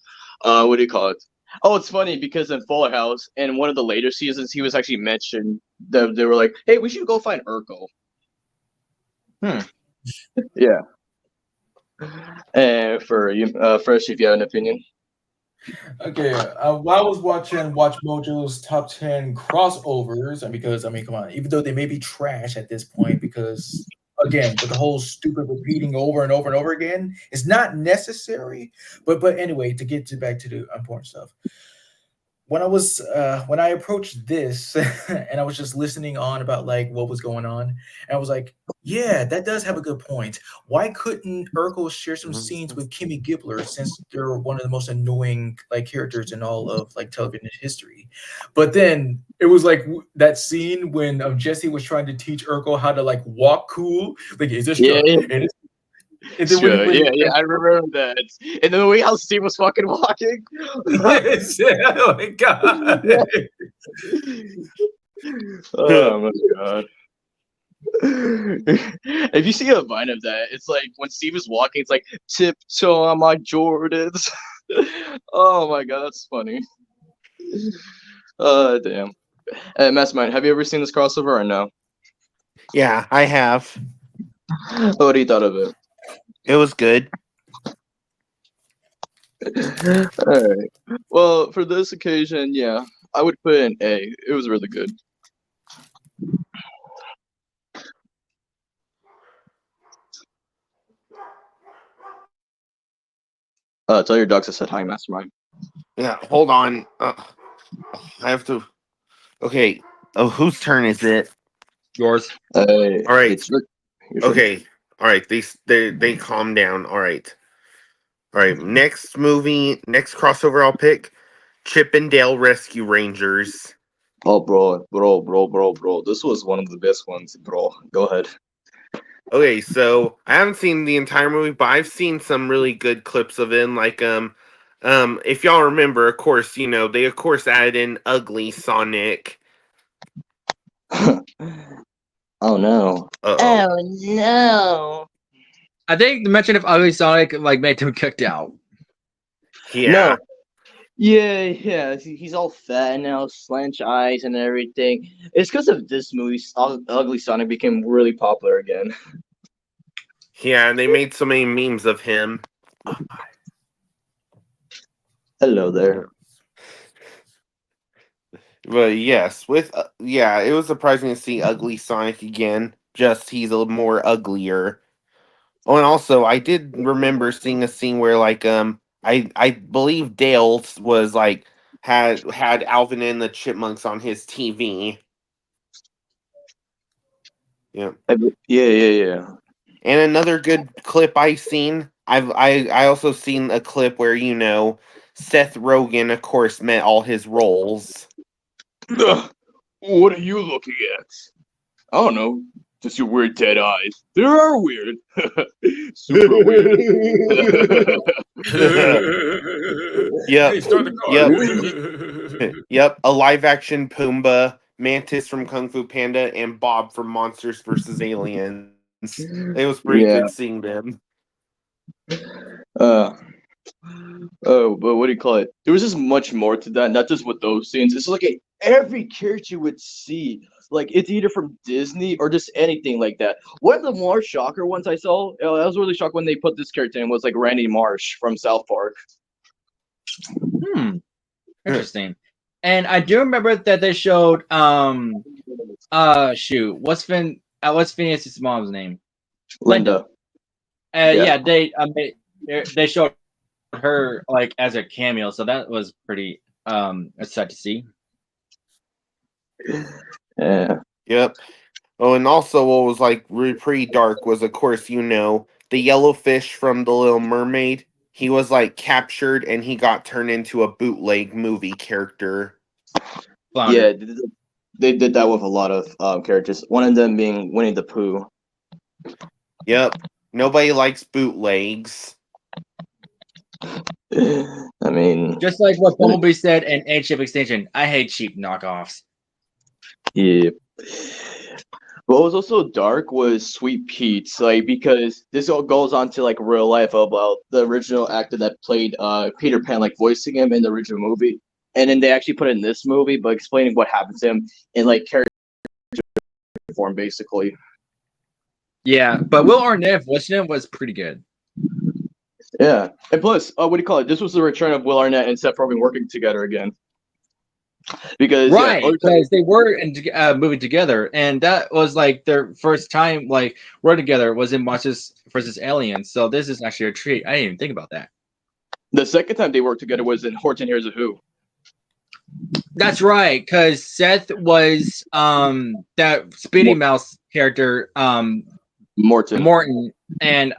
What do you call it? Oh, it's funny because in Full House, in one of the later seasons, he was actually mentioned. That they were like, "Hey, we should go find Urkel." Yeah. And for you, Fresh, if you have an opinion. Okay, while I was watching Watch Mojo's top 10 crossovers, and because I mean, come on, even though they may be trash at this point, because again, with the whole stupid repeating over and over and over again, it's not necessary. But anyway, to get back to the important stuff, when I approached this and I was just listening on about like what was going on, and I was like, yeah, that does have a good point. Why couldn't Urkel share some scenes with Kimmy Gibbler since they're one of the most annoying like characters in all of like television history? But then it was like that scene when Jesse was trying to teach Urkel how to like walk cool, like is this Yeah, and then sure. Yeah, I remember that. And then the way how Steve was fucking walking. yes, oh my god. Yeah. Oh my god. If you see a vine of that, it's like when Steve is walking, it's like tiptoe on my Jordans. Oh my god, that's funny. Damn. Mastermind, have you ever seen this crossover or no? Yeah, I have. What do you thought of it? It was good. All right. Well, for this occasion, yeah, I would put an A. It was really good. Tell your dogs I said hi, Mastermind. Yeah, hold on. I have to. Okay. Oh, whose turn is it? Yours. All right. It's your turn. Okay. All right. They calm down. All right. All right. Next movie. Next crossover. I'll pick Chip and Dale Rescue Rangers. Oh, bro. This was one of the best ones, bro. Go ahead. Okay, so I haven't seen the entire movie, but I've seen some really good clips of it. Like if y'all remember, of course, they of course added in ugly Sonic. Oh no. Uh-oh. No. I think the mention of Ugly Sonic like made him kicked out. Yeah. No. Yeah. He's all fat now, slanch eyes and everything. It's because of this movie. Ugly Sonic became really popular again. Yeah, and they made so many memes of him. Hello there. But yes, it was surprising to see ugly Sonic again. Just he's a little more uglier. Oh, and also I did remember seeing a scene where I believe Dale was like had Alvin and the Chipmunks on his TV. Yeah. Yeah. And another good clip I seen. I also seen a clip where Seth Rogen of course met all his roles. Ugh, what are you looking at? I don't know. Just your weird dead eyes. They are weird. Super weird. Yep. Hey, start the car. Yep. A live action Pumbaa, Mantis from Kung Fu Panda, and Bob from Monsters vs. Aliens. It was pretty Yeah. good seeing them. Uh, oh, but what do you call it? There was just much more to that, not just with those scenes. It's like every character you would see, like it's either from Disney or just anything like that. One of the more shocker ones I saw, I was really shocked when they put this character in, was like Randy Marsh from South Park. Interesting. And I do remember that they showed shoot, what's Phineas's mom's name? Linda. Yeah, they showed her like as a cameo, so that was pretty sad to see. Yeah. Yep. Oh, and also what was like really pretty dark was, of course, the yellow fish from The Little Mermaid. He was like captured and he got turned into a bootleg movie character. Flounder. Yeah, they did that with a lot of characters. One of them being Winnie the Pooh. Yep. Nobody likes bootlegs. I mean, Just like what Bumblebee said in Age of Extinction, I hate cheap knockoffs. yeah. What was also dark was Sweet Pete's, like because this all goes on to like real life about the original actor that played Peter Pan, like voicing him in the original movie, and then they actually put it in this movie, but explaining what happened to him in like character form, basically. Yeah, but Will Arnett voicing him was pretty good. Yeah, and plus, what do you call it? This was the return of Will Arnett and Seth Rogen working together again. Because Right, yeah, because they were in moving together, and that was like their first time like we're together was in Monsters vs. Aliens. So this is actually a treat. I didn't even think about that. the second time they worked together was in Horton Hears a Who. That's right, because Seth was that Speedy Mouse character, Morton, and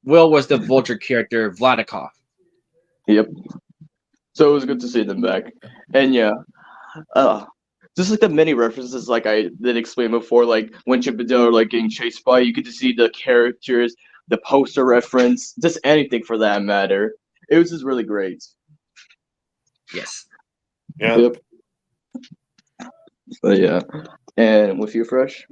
Will was the Vulture character, Vladikov. Yep. So it was good to see them back, and yeah, just like the many references, like I did explain before, like when Chip and Dale are like getting chased by, you get to see the characters, the poster reference, just anything for that matter. It was just really great. Yes. Yep. But yeah, and with you, Fresh.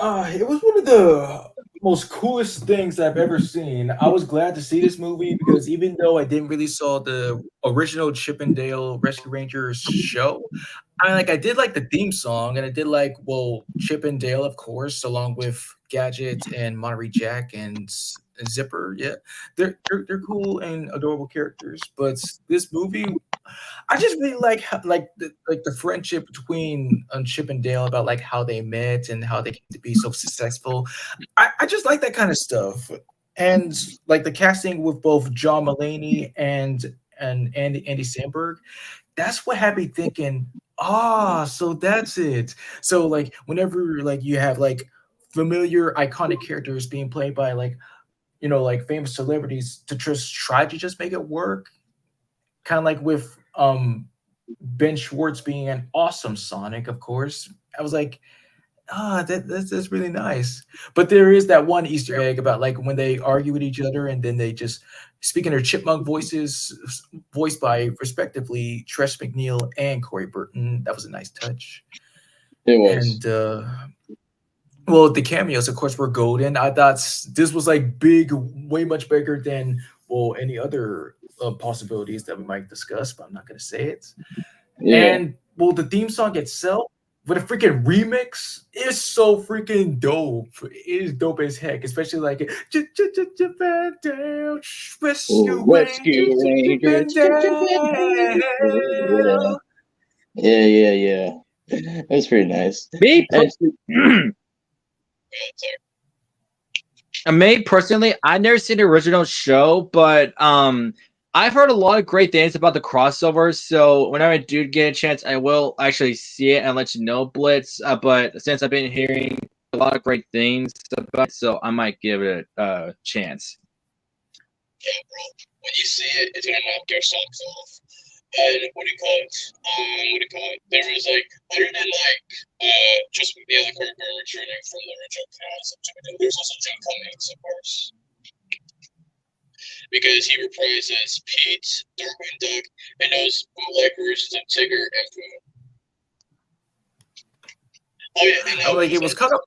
It was one of the most coolest things I've ever seen. I was glad to see this movie because even though I didn't really saw the original Chip and Dale Rescue Rangers show, I did like the theme song and I did like Chip and Dale, of course, along with Gadget and Monterey Jack and Zipper. Yeah, they're cool and adorable characters. But this movie, I just really like the friendship between Chip and Dale about like how they met and how they came to be so successful. I just like that kind of stuff. And like the casting with both John Mulaney and Andy Samberg, that's what had me thinking, so that's it. So like whenever like you have like familiar iconic characters being played by like like famous celebrities to just try to just make it work, kind of like with Ben Schwartz being an awesome Sonic, of course. I was like, that's really nice. But there is that one Easter egg about like when they argue with each other and then they just speak in their chipmunk voices, voiced by respectively Tresh McNeil and Corey Burton. That was a nice touch. It was. And well, the cameos, of course, were golden. I thought this was like big, way much bigger than any other possibilities that we might discuss, but I'm not going to say it. Yeah. And well, the theme song itself, with a freaking remix, is so freaking dope. It is dope as heck, especially like Rescue Rangers. Yeah. That's pretty nice. Me personally, I never seen the original show, but I've heard a lot of great things about the crossover. So whenever I do get a chance, I will actually see it and let you know, Blitz. But since I've been hearing a lot of great things about it, so I might give it a chance. Yeah, bro. When you see it, it's gonna knock your socks off. And what do you call it? There was like other than just McNeil and Kurt Burger returning from the original cast of Jimmy Dillon, there's also Jim Cummings, of course. Because he reprises Pete, Darkwing Duck, and those bootleggers of Tigger and Pooh. Oh yeah, and like it was kind of.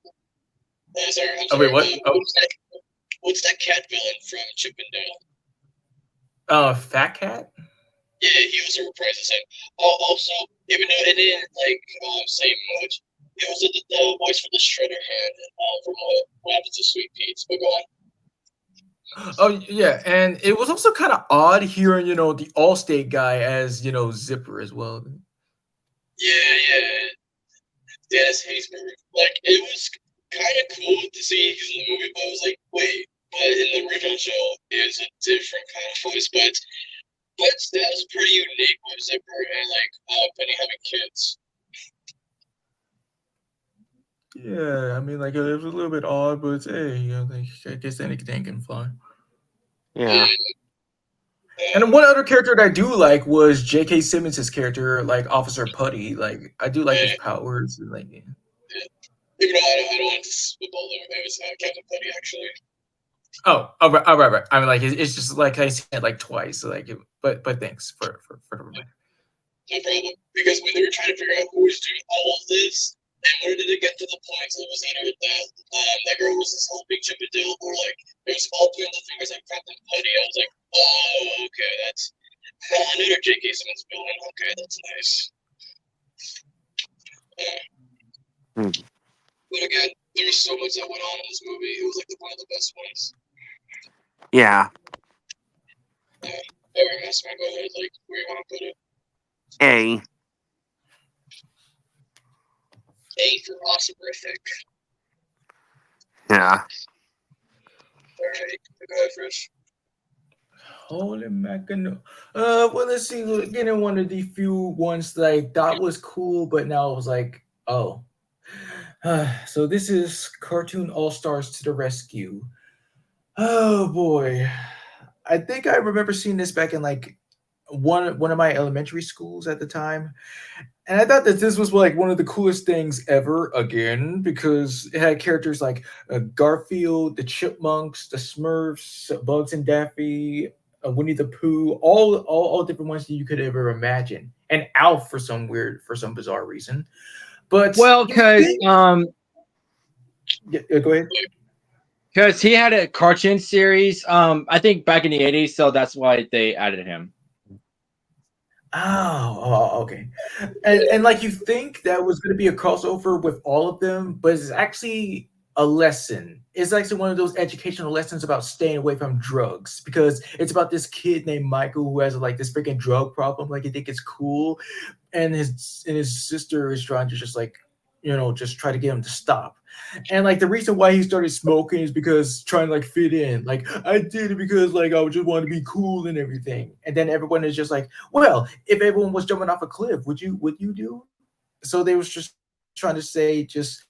I'm sorry. Wait, what? What's that cat villain from Chip and Dale? Fat Cat. Yeah, he also reprises him. Also, even though it didn't say much, it was the voice for the Shredder hand from what happened to Sweet Pete's. But go on. Oh yeah, and it was also kind of odd hearing the Allstate guy as Zipper as well. Yeah. Dennis Haysbert. Like it was kind of cool to see him in the movie, but I was like, wait, but in the original show, it was a different kind of voice, but that was pretty unique with Zipper and like Penny having kids. Yeah, I mean, like it was a little bit odd, but hey, like, I guess anything can fly. Yeah. And one other character that I do like was J.K. Simmons' character, like Officer Putty. Like I do like his powers, and like. Yeah. Even though I don't want to spitball there, it was Captain Putty actually. Oh, right. I mean, like it's just like I said it like twice. So, like, but thanks for the reminder. No problem. Because when they were trying to figure out who was doing all of this, and where did it get to the point it was either that girl was this whole big Chip and Dale, or like it was all doing the things like Captain Putty. I was like, oh, okay, that's another J.K. Simmons villain. Okay, that's nice. But again, there was so much that went on in this movie. It was like one of the best ones. Yeah. Alright, guys, go ahead. Like, where you want to put it? A. A for awesomerific. Yeah. Alright, go ahead, Fresh. Holy mackerel. Well, let's see. Getting one of the few ones that I thought was cool, but now I was like, oh. So this is Cartoon All-Stars to the Rescue. Oh boy. I think I remember seeing this back in like one of my elementary schools at the time. And I thought that this was like one of the coolest things ever, again, because it had characters like Garfield, the Chipmunks, the Smurfs, Bugs and Daffy, Winnie the Pooh, all different ones that you could ever imagine, and Alf for some bizarre reason. But well, because go ahead. Because he had a cartoon series, I think back in the 80s, so that's why they added him. Oh, okay. And like you think that was going to be a crossover with all of them, but it's actually a lesson. It's actually one of those educational lessons about staying away from drugs, because it's about this kid named Michael who has like this freaking drug problem. Like, you think it's cool, and his sister is trying to just like, just try to get him to stop. And like the reason why he started smoking is because trying to like fit in. Like I did it because like I just wanted to be cool and everything. And then everyone is just like, well, if everyone was jumping off a cliff, would you do? So they was just trying to say just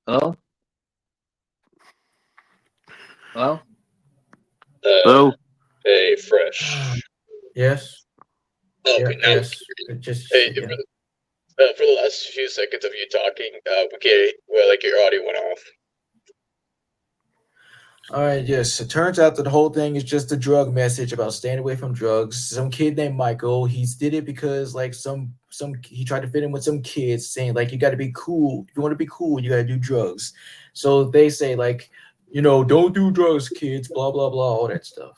Hello? Hello? Oh, Hey, Fresh. yes, yeah, Okay, now, yes. Just hey, yeah. for the last few seconds of you talking, like your audio went off. All right, yes. It turns out that the whole thing is just a drug message about staying away from drugs. Some kid named Michael, he's did it because like some he tried to fit in with some kids saying like you got to be cool. If you want to be cool, you got to do drugs. So they say like, don't do drugs, kids, blah blah blah, all that stuff.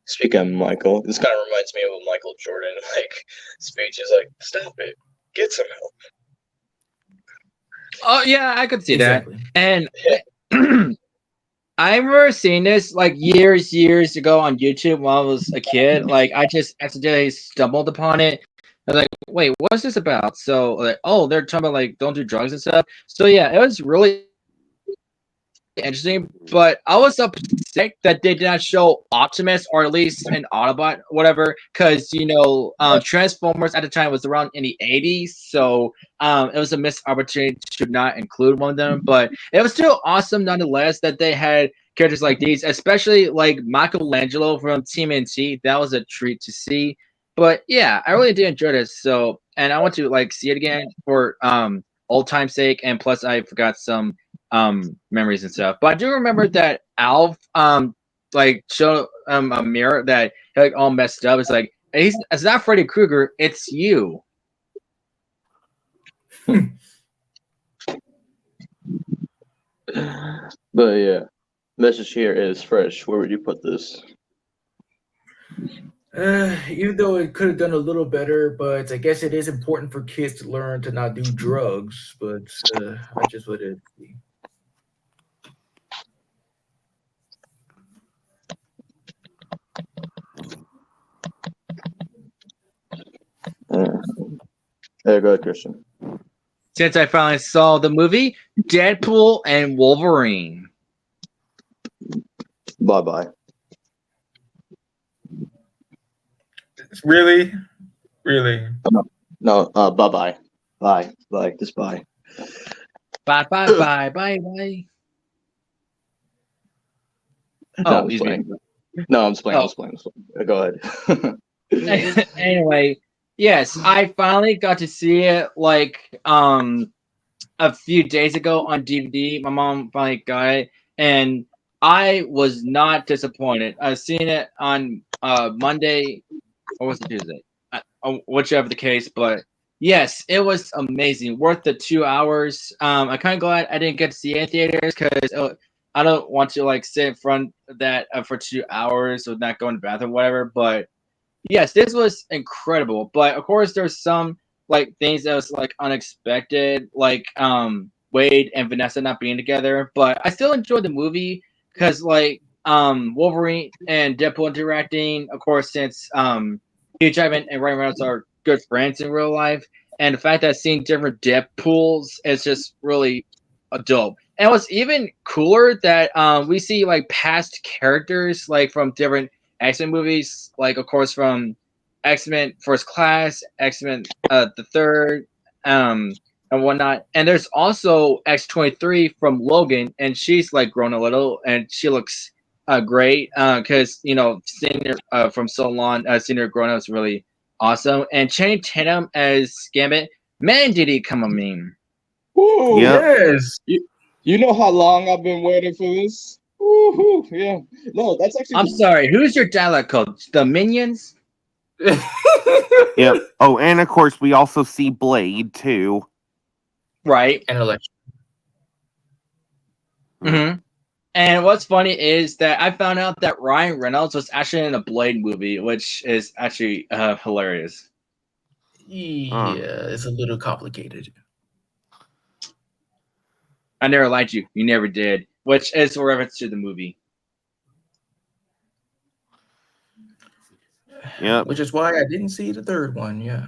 Speaking of Michael, this kind of reminds me of a Michael Jordan like speech. Is like, stop it, get some help. Oh yeah, I could see Exactly. that. And I remember seeing this like years ago on YouTube when I was a kid. Like I just accidentally stumbled upon it. I was like, wait, what's this about? So like, oh, they're talking about like don't do drugs and stuff. So yeah, it was really interesting, but I was upset that they did not show Optimus or at least an Autobot, whatever, because Transformers at the time was around in the 80s, so it was a missed opportunity to not include one of them. But it was still awesome nonetheless that they had characters like these, especially like Michelangelo from Team NT. That was a treat to see. But yeah, I really did enjoy this. So, and I want to like see it again for old time's sake, and plus I forgot some memories and stuff. But I do remember that Alf like showed a mirror that like all messed up. It's like it's not Freddy Krueger, it's you. But yeah, message here is Fresh. Where would you put this? Even though it could have done a little better, but I guess it is important for kids to learn to not do drugs. But I just would have. There, go ahead, Christian. Since I finally saw the movie Deadpool and Wolverine. Bye bye. Really, really. No, bye bye. Bye. Bye. Just bye. Bye. No, Oh, I'm he's playing. being. No, I'm just playing. Oh. I'm just playing. Go ahead. Anyway, yes, I finally got to see it like a few days ago on DVD. My mom finally got it, and I was not disappointed. I've seen it on Monday, or was it Tuesday? Whichever the case, but yes, it was amazing. Worth the 2 hours. I'm kind of glad I didn't get to see it in theaters because I don't want to like sit in front of that for 2 hours without going to the bathroom, whatever. But yes, this was incredible. But of course, there's some like things that was like unexpected, like Wade and Vanessa not being together. But I still enjoyed the movie because like Wolverine and Deadpool interacting. Of course, since Hugh Jackman and Ryan Reynolds are good friends in real life, and the fact that seeing different Deadpools is just really dope. And what's even cooler that we see like past characters like from different X-Men movies, like of course from X-Men First Class, X-Men the Third, and whatnot. And there's also X-23 from Logan, and she's like grown a little, and she looks great because seeing her from so long, seeing her grown up is really awesome. And Channing Tatum as Gambit, man, did he come a meme. Woo! Yep. Yes. You know how long I've been waiting for this? Woohoo! Yeah. No, that's actually. I'm sorry, who's your dialect coach? The Minions? Yep. Oh, and of course we also see Blade too. Right. And election. Mm-hmm. And what's funny is that I found out that Ryan Reynolds was actually in a Blade movie, which is actually hilarious. Yeah, it's a little complicated. I never liked you. You never did, which is a reference to the movie. Yep. Which is why I didn't see the third one. Yeah.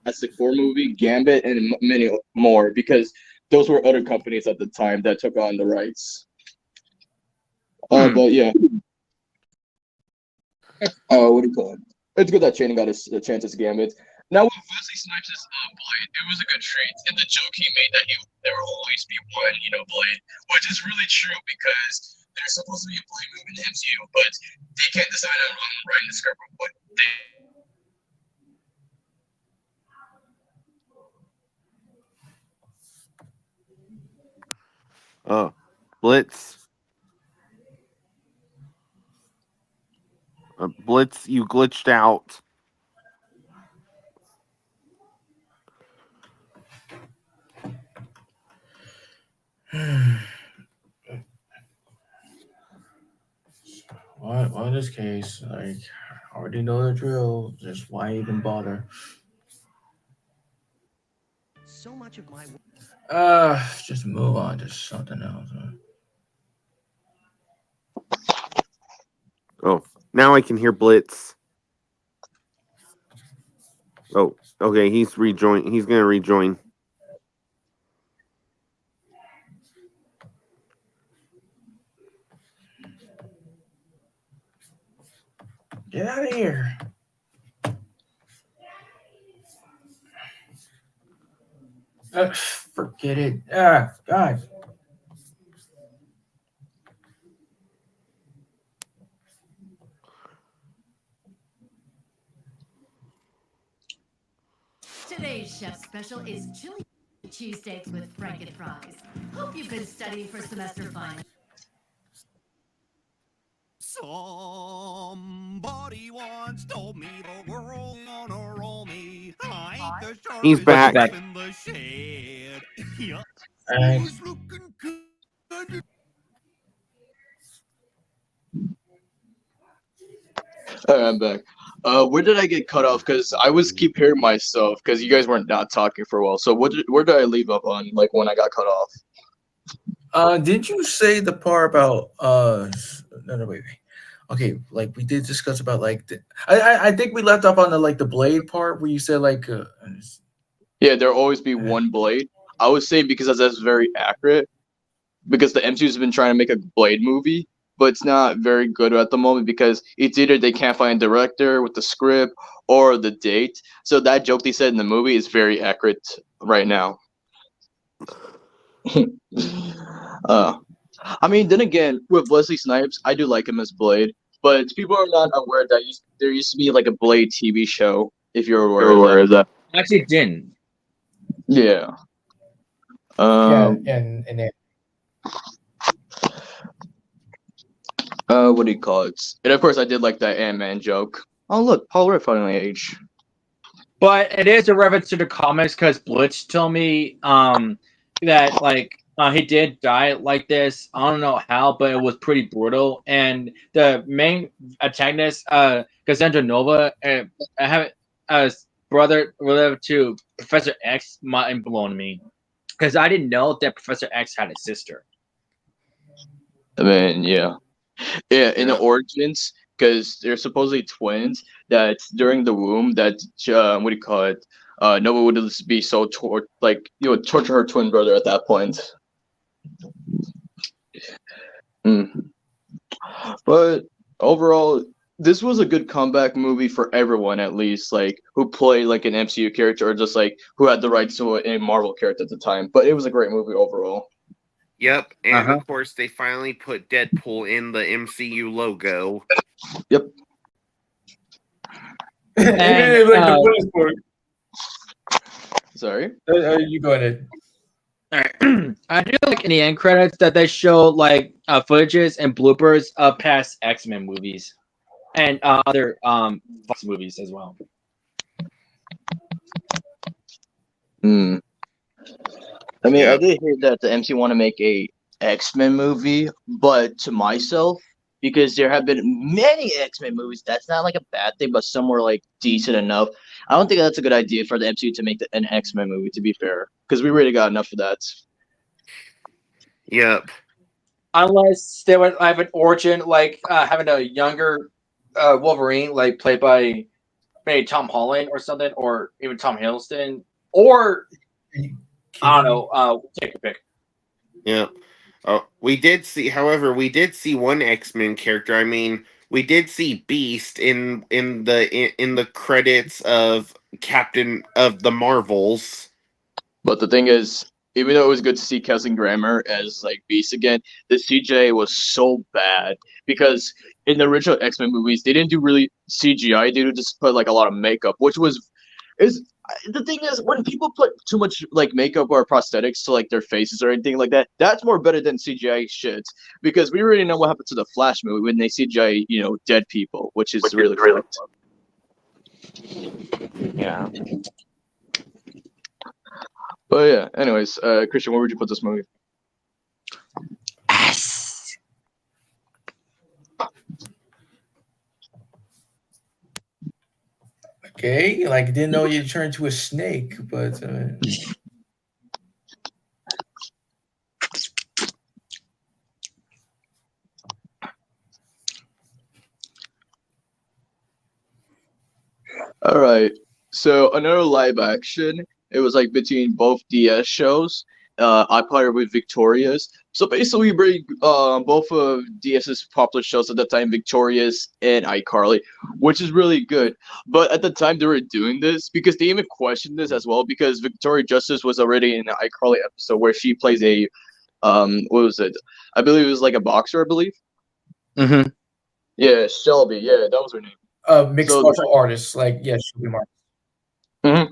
Fantastic Four movie, Gambit, and many more because those were other companies at the time that took on the rights. But yeah, what do you call it? It's good that Channing got a chance as Gambit. Now with Wesley Snipes' Blade, it was a good trait, and the joke he made that there will always be one, Blade, which is really true because there's supposed to be a Blade movie in the MCU, but they can't decide on writing the script of what they. Oh, Blitz. Blitz, you glitched out. Well, in this case, like, I already know the drill. Just why even bother? So much of my Just move on to something else. Oh, now I can hear Blitz. Oh, okay, he's rejoin. He's gonna rejoin. Get out of here. Forget it. God. Today's chef special is chili cheesesteaks with franken fries. Hope you've been studying for semester final. Somebody once told me the world gonna roll me. I ain't the He's sharpest back. knife in the shed. Yeah. And Who's looking good? I'm back. Where did I get cut off? Because I was keep hearing myself because you guys weren't not talking for a while. So where did I leave up on? Like when I got cut off? did you say the part about no wait. Okay, like we did discuss about like I think we left off on the blade part where you said like Yeah, there'll always be one blade. I would say because that's very accurate. Because the MCU's been trying to make a Blade movie, but it's not very good at the moment because it's either they can't find a director with the script or the date. So that joke they said in the movie is very accurate right now. I mean, then again, with Wesley Snipes, I do like him as Blade, but people are not aware that there used to be like a Blade TV show. If you're aware of that. Actually, didn't. Yeah. and then What do you call it? And of course, I did like that Ant-Man joke. Oh look, Paul Rudd finally aged. But it is a reference to the comics because Blitz told me that he did die like this. I don't know how, but it was pretty brutal. And the main antagonist, Cassandra Nova, I have a brother relative to Professor X, mind blown me because I didn't know that Professor X had a sister. I mean, yeah, in the origins, because they're supposedly twins. That during the womb, that what do you call it? Nova would just be so torture her twin brother at that point. But overall, this was a good comeback movie for everyone, at least like who played like an MCU character or just like who had the rights to a Marvel character at the time. But it was a great movie overall. Yep, and of course they finally put Deadpool in the MCU logo. Yep. And, Sorry. You go ahead. I do like in the end credits that they show like footages and bloopers of past X-Men movies and other Fox movies as well. I mean, I did hear that the MC want to make a X-Men movie, but to myself, because there have been many X-Men movies. That's not like a bad thing, but some were like decent enough. I don't think that's a good idea for the MCU to make an X-Men movie, to be fair, because we already got enough of that. Yep. Unless they would have an origin, like having a younger Wolverine, like played by maybe Tom Holland or something, or even Tom Hiddleston, or I don't know. Take a pick. Yep. We did see, however, we did see one X-Men character. I mean, we did see Beast in the credits of Captain of the Marvels. But the thing is, even though it was good to see Kelsey Grammer as like Beast again, the CJ was so bad because in the original X-Men movies they didn't do really CGI; they would just put like a lot of makeup, which was is the thing is when people put too much like makeup or prosthetics to like their faces or anything like that, that's more better than CGI shit because we already know what happened to the Flash movie when they CGI dead people, which is really fucked. Yeah. But yeah, anyways, Christian, where would you put this movie? Okay, like didn't know you turned to a snake, but All right. So another live action. It was like between both DS shows. I partnered with Victorious. So basically, we bring both of DS's popular shows at the time, Victorious and iCarly, which is really good. But at the time they were doing this, because they even questioned this as well, because Victoria Justice was already in an iCarly episode where she plays a what was it? I believe it was like a boxer, I believe. Mm-hmm. Yeah, Shelby. Yeah, that was her name. mixed So martial artists, like yeah, should be martial. Mhm.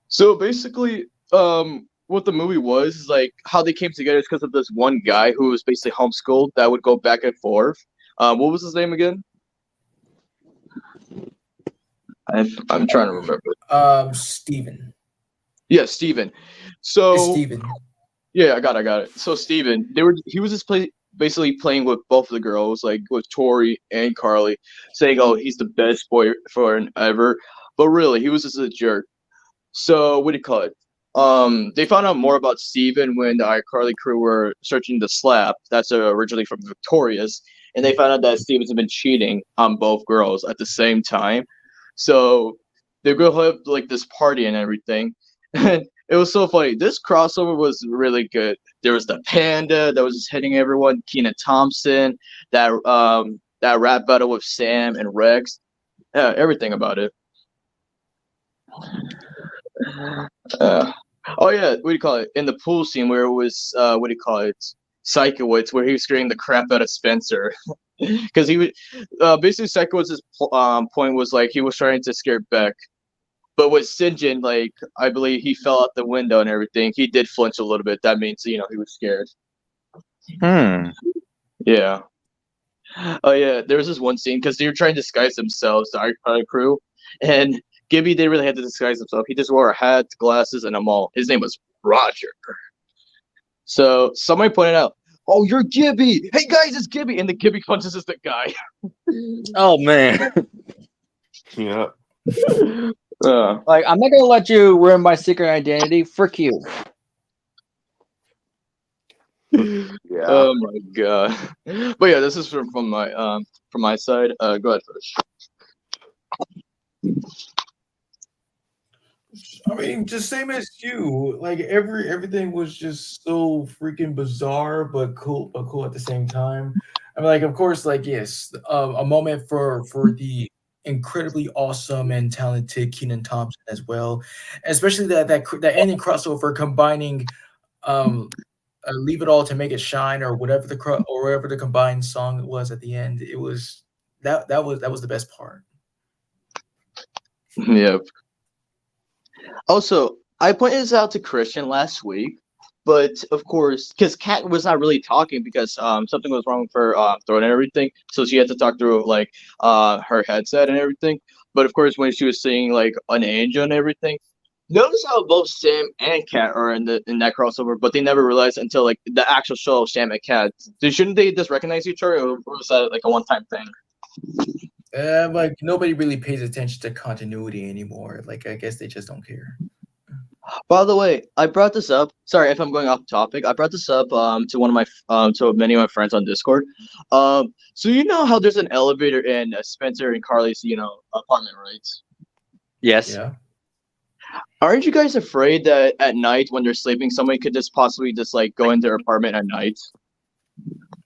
So basically, what the movie was is like how they came together is because of this one guy who was basically homeschooled that would go back and forth. What was his name again? I'm trying to remember. Steven. Yeah, Steven. It's So Steven. yeah, I got it. So Steven, he was just basically playing with both of the girls, like with Tori and Carly, saying, "Oh, he's the best boyfriend ever," but really, he was just a jerk. So what do you call it? They found out more about Steven when the iCarly crew were searching the slap. That's originally from Victoria's, and they found out that Steven's been cheating on both girls at the same time. So they go have like this party and everything, and it was so funny. This crossover was really good. There was the panda that was just hitting everyone. Kenan Thompson, that rap battle with Sam and Rex, everything about it. Oh yeah, what do you call it? In the pool scene where it was what do you call it? Psychowitz, where he was scaring the crap out of Spencer, because he would basically Psychowitz's point was like he was trying to scare Beck, but with Sinjin, like I believe he fell out the window and everything. He did flinch a little bit. That means he was scared. Yeah. Oh yeah, there was this one scene because they were trying to disguise themselves, the iCarly crew, and Gibby didn't really have to disguise himself. He just wore a hat, glasses, and a mall. His name was Roger. So somebody pointed out, "Oh, you're Gibby! Hey guys, it's Gibby!" And the Gibby punches is the guy. Oh man. Yeah. Like, I'm not gonna let you ruin my secret identity. Frick you. Yeah. Oh my god. But yeah, this is from my side. Go ahead first. I mean, just same as you. Like everything was just so freaking bizarre, but cool at the same time. I mean, like of course, like yes, a moment for the incredibly awesome and talented Keenan Thompson as well, especially that ending crossover combining "Leave It All to Make It Shine" or whatever the combined song was at the end. It was that was the best part. Yep. Also, I pointed this out to Christian last week, but of course, because Kat was not really talking because something was wrong with her throat and everything, so she had to talk through like her headset and everything. But of course, when she was singing like an angel and everything, notice how both Sam and Cat are in that crossover, but they never realized until like the actual show of Sam and Cat. Shouldn't they just recognize each other, or was that like a one-time thing? Like nobody really pays attention to continuity anymore. Like I guess they just don't care. By the way, I brought this up. Sorry if I'm going off topic. I brought this up to one of my to many of my friends on Discord. So you know how there's an elevator in Spencer and Carly's apartment, right? Yes. Yeah. Aren't you guys afraid that at night when they're sleeping, somebody could just possibly just like go in their apartment at night?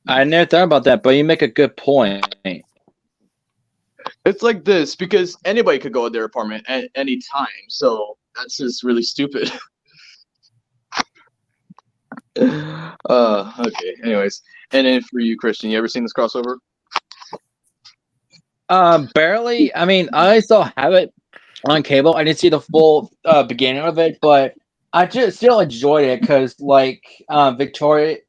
I never thought about that, but you make a good point. It's like this because anybody could go in their apartment at any time. So that's just really stupid. Okay. Anyways, and then for you, Christian, you ever seen this crossover? Barely. I mean, I still have it on cable. I didn't see the full beginning of it, but I just still enjoyed it because, like, Tori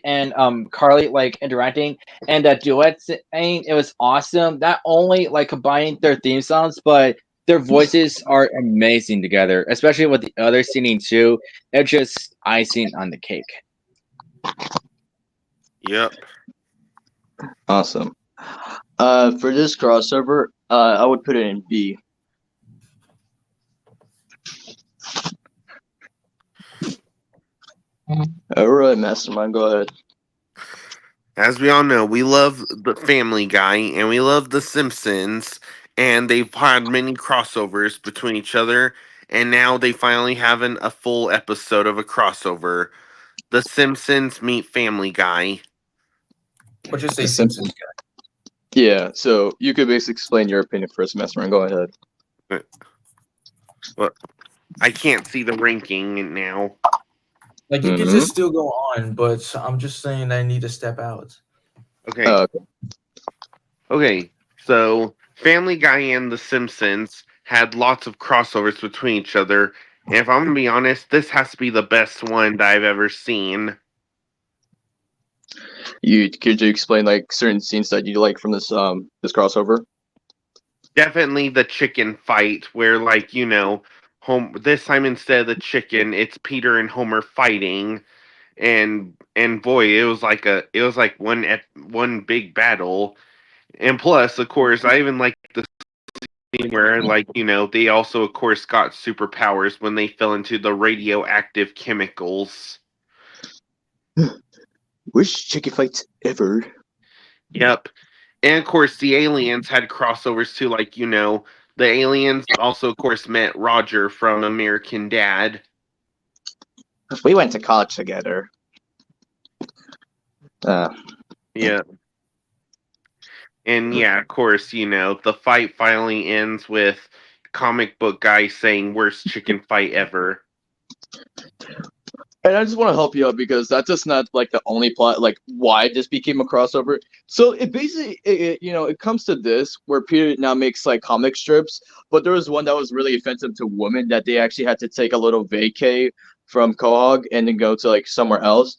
and Carly like interacting and that duet singing, it was awesome. Not only like combining their theme songs, but their voices are amazing together, especially with the other singing too. It's just icing on the cake. Yep. Awesome. For this crossover, I would put it in B. All right, Mastermind, go ahead. As we all know, we love the Family Guy and we love The Simpsons, and they've had many crossovers between each other, and now they finally have a full episode of a crossover. The Simpsons meet Family Guy. Or just say The Simpsons. Yeah, so you could basically explain your opinion first, Mastermind. Go ahead. Well, I can't see the ranking now. Like you could just still go on, but I'm just saying I need to step out. Okay. Okay, so Family Guy and The Simpsons had lots of crossovers between each other. And if I'm gonna be honest, this has to be the best one that I've ever seen. Could you explain like certain scenes that you like from this crossover? Definitely the chicken fight, where this time instead of the chicken, it's Peter and Homer fighting, and boy, it was like one big battle. And plus, of course, I even like the scene where they also of course got superpowers when they fell into the radioactive chemicals. Which chicken fights ever? Yep. And of course the aliens had crossovers too, the aliens also of course met Roger from American Dad. We went to college together. Yeah. And yeah, of course, the fight finally ends with comic book guy saying worst chicken fight ever. And I just want to help you out because that's just not like the only plot, like why this became a crossover. So it basically, it comes to this where Peter now makes like comic strips, but there was one that was really offensive to women that they actually had to take a little vacay from Quahog and then go to like somewhere else.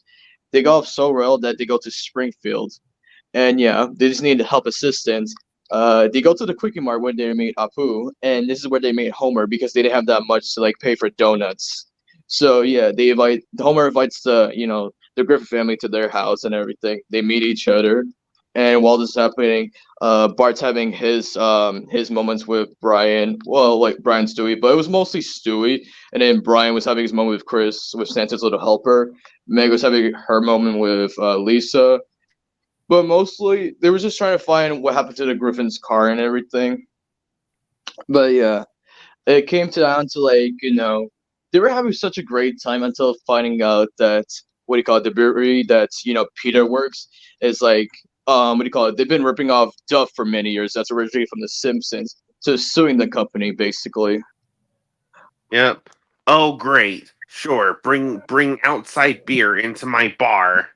They go off so well that they go to Springfield, and yeah, they just need help assistance. They go to the Quickie Mart when they meet Apu, and this is where they meet Homer because they didn't have that much to like pay for donuts. So yeah, Homer invites the Griffin family to their house and everything. They meet each other, and while this is happening, Bart's having his moments with Brian. Well, like Brian's Stewie, but it was mostly Stewie, and then Brian was having his moment with Chris, with Santa's little helper. Meg was having her moment with Lisa, but mostly they were just trying to find what happened to the Griffin's car and everything. But yeah, it came down to they were having such a great time until finding out that the brewery that Peter works is they've been ripping off Duff for many years. That's originally from The Simpsons, so suing the company basically. Yep. Oh great. Sure. Bring outside beer into my bar.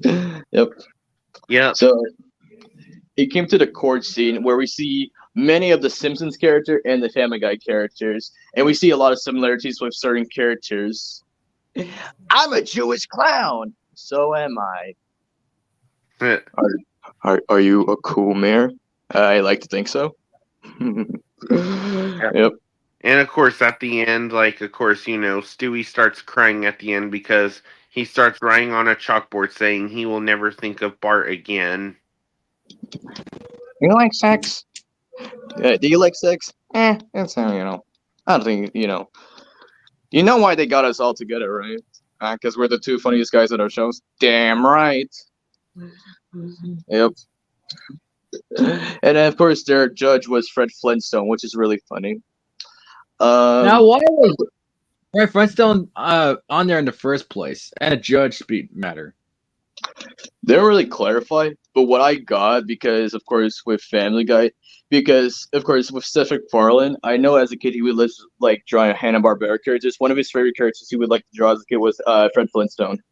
Yep. Yep. So it came to the court scene where we see many of the Simpsons character and the Family Guy characters, and we see a lot of similarities with certain characters. I'm a Jewish clown. So am I. Are you a cool mayor? I like to think so. Yep. And of course, at the end, like, of course, Stewie starts crying at the end because he starts writing on a chalkboard saying he will never think of Bart again. You like sex? Do you like sex? It's I don't think You know why they got us all together, right? Because we're the two funniest guys at our shows. Damn right. Yep. And then, of course, their judge was Fred Flintstone, which is really funny. Now, why was Fred Flintstone on there in the first place? And a judge matter. They don't really clarify, but what I got, because of course with Family Guy, because of course with Seth MacFarlane, I know as a kid he would like drawing Hanna-Barbera characters. One of his favorite characters he would like to draw as a kid was Fred Flintstone.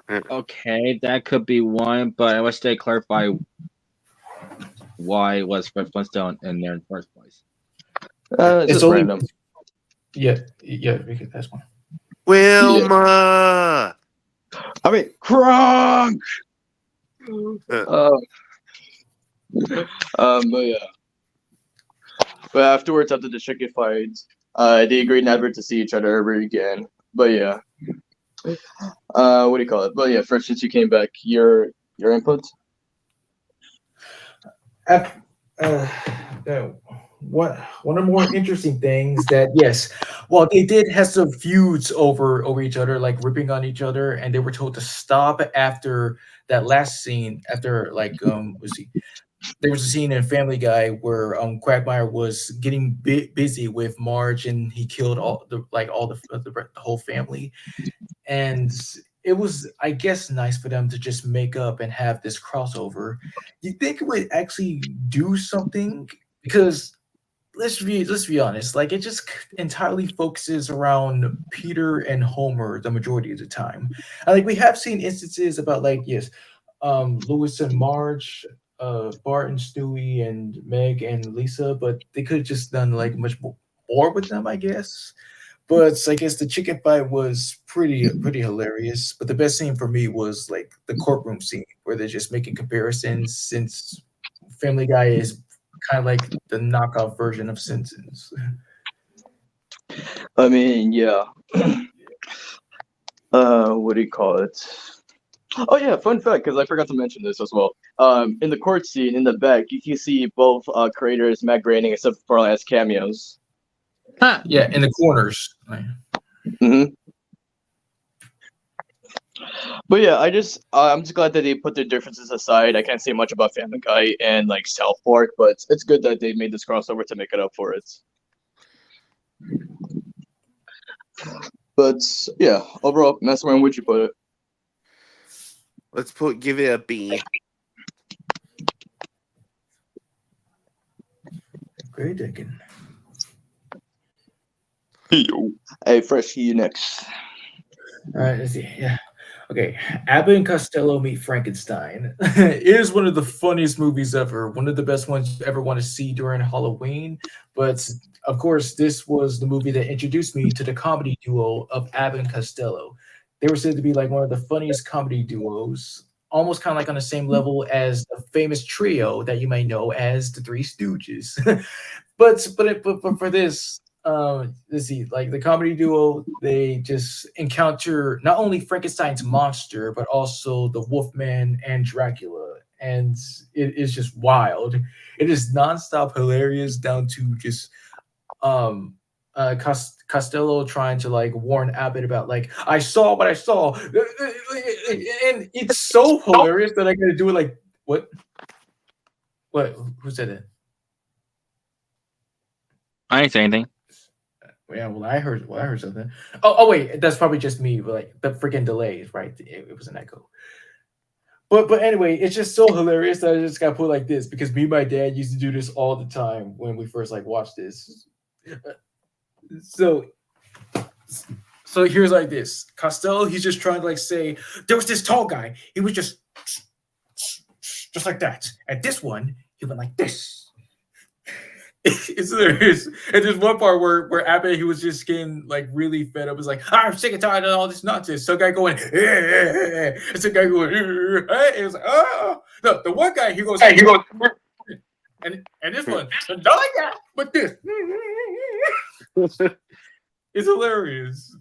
Okay, that could be one, but I wish they clarify why was Fred Flintstone in there in the first place. It's just only random. yeah, that's one. Wilma! I mean, Kronk! But yeah. But afterwards, after the chicken fight, they agreed never to see each other ever again. But yeah. What do you call it? But yeah, first since you came back, your input? One of the more interesting things that yes, well they did have some feuds over each other, like ripping on each other, and they were told to stop after that last scene. After there was a scene in Family Guy where Quagmire was getting busy with Marge, and he killed all the whole family, and it was, I guess, nice for them to just make up and have this crossover. You think it would actually do something? Because let's be honest, like it just entirely focuses around Peter and Homer the majority of the time. And, like we have seen instances about Lewis and Marge, Bart and Stewie and Meg and Lisa, but they could have just done like much more with them, I guess. But I guess the chicken fight was pretty hilarious. But the best scene for me was like the courtroom scene where they're just making comparisons, since Family Guy is kind of like the knockoff version of Simpsons. I mean, yeah. What do you call it? Oh yeah, fun fact, because I forgot to mention this as well. In the court scene in the back, you can see both creators, Matt Groening and Seth MacFarlane, as cameos. Huh, yeah, in the corners. Mm-hmm. But yeah, I'm just glad that they put their differences aside. I can't say much about Family Guy and like South Park, but it's good that they made this crossover to make it up for it. But yeah, overall, Master, where would you put it? Let's give it a B. Great Dickon. Hey, Fresh, you next. All right, let's see. Yeah. Okay. Abbott and Costello Meet Frankenstein. It is one of the funniest movies ever. One of the best ones you ever want to see during Halloween. But of course, this was the movie that introduced me to the comedy duo of Abbott and Costello. They were said to be like one of the funniest comedy duos, almost kind of like on the same level as the famous trio that you may know as the Three Stooges. but for this, let's see, like the comedy duo, they just encounter not only Frankenstein's monster, but also the Wolfman and Dracula. And it is just wild. It is nonstop hilarious down to just Costello trying to like warn Abbott about like, I saw what I saw. And it's so hilarious that I gotta do it like, what? Who said it? I didn't say anything. Yeah, well, I heard something. Oh, wait, that's probably just me. But like the freaking delays, right? It was an echo. But anyway, it's just so hilarious that I just got put like this because me and my dad used to do this all the time when we first like watched this. So here's like this. Costello, he's just trying to like say there was this tall guy. He was just like that, and this one he went like this. It's hilarious. And there's one part where Abbott, he was just getting like really fed up. It's like, I'm sick and tired of all this nonsense. Some guy going, some guy going, it was like, oh no, the one guy he goes, And this one, not like that, but this. It's hilarious.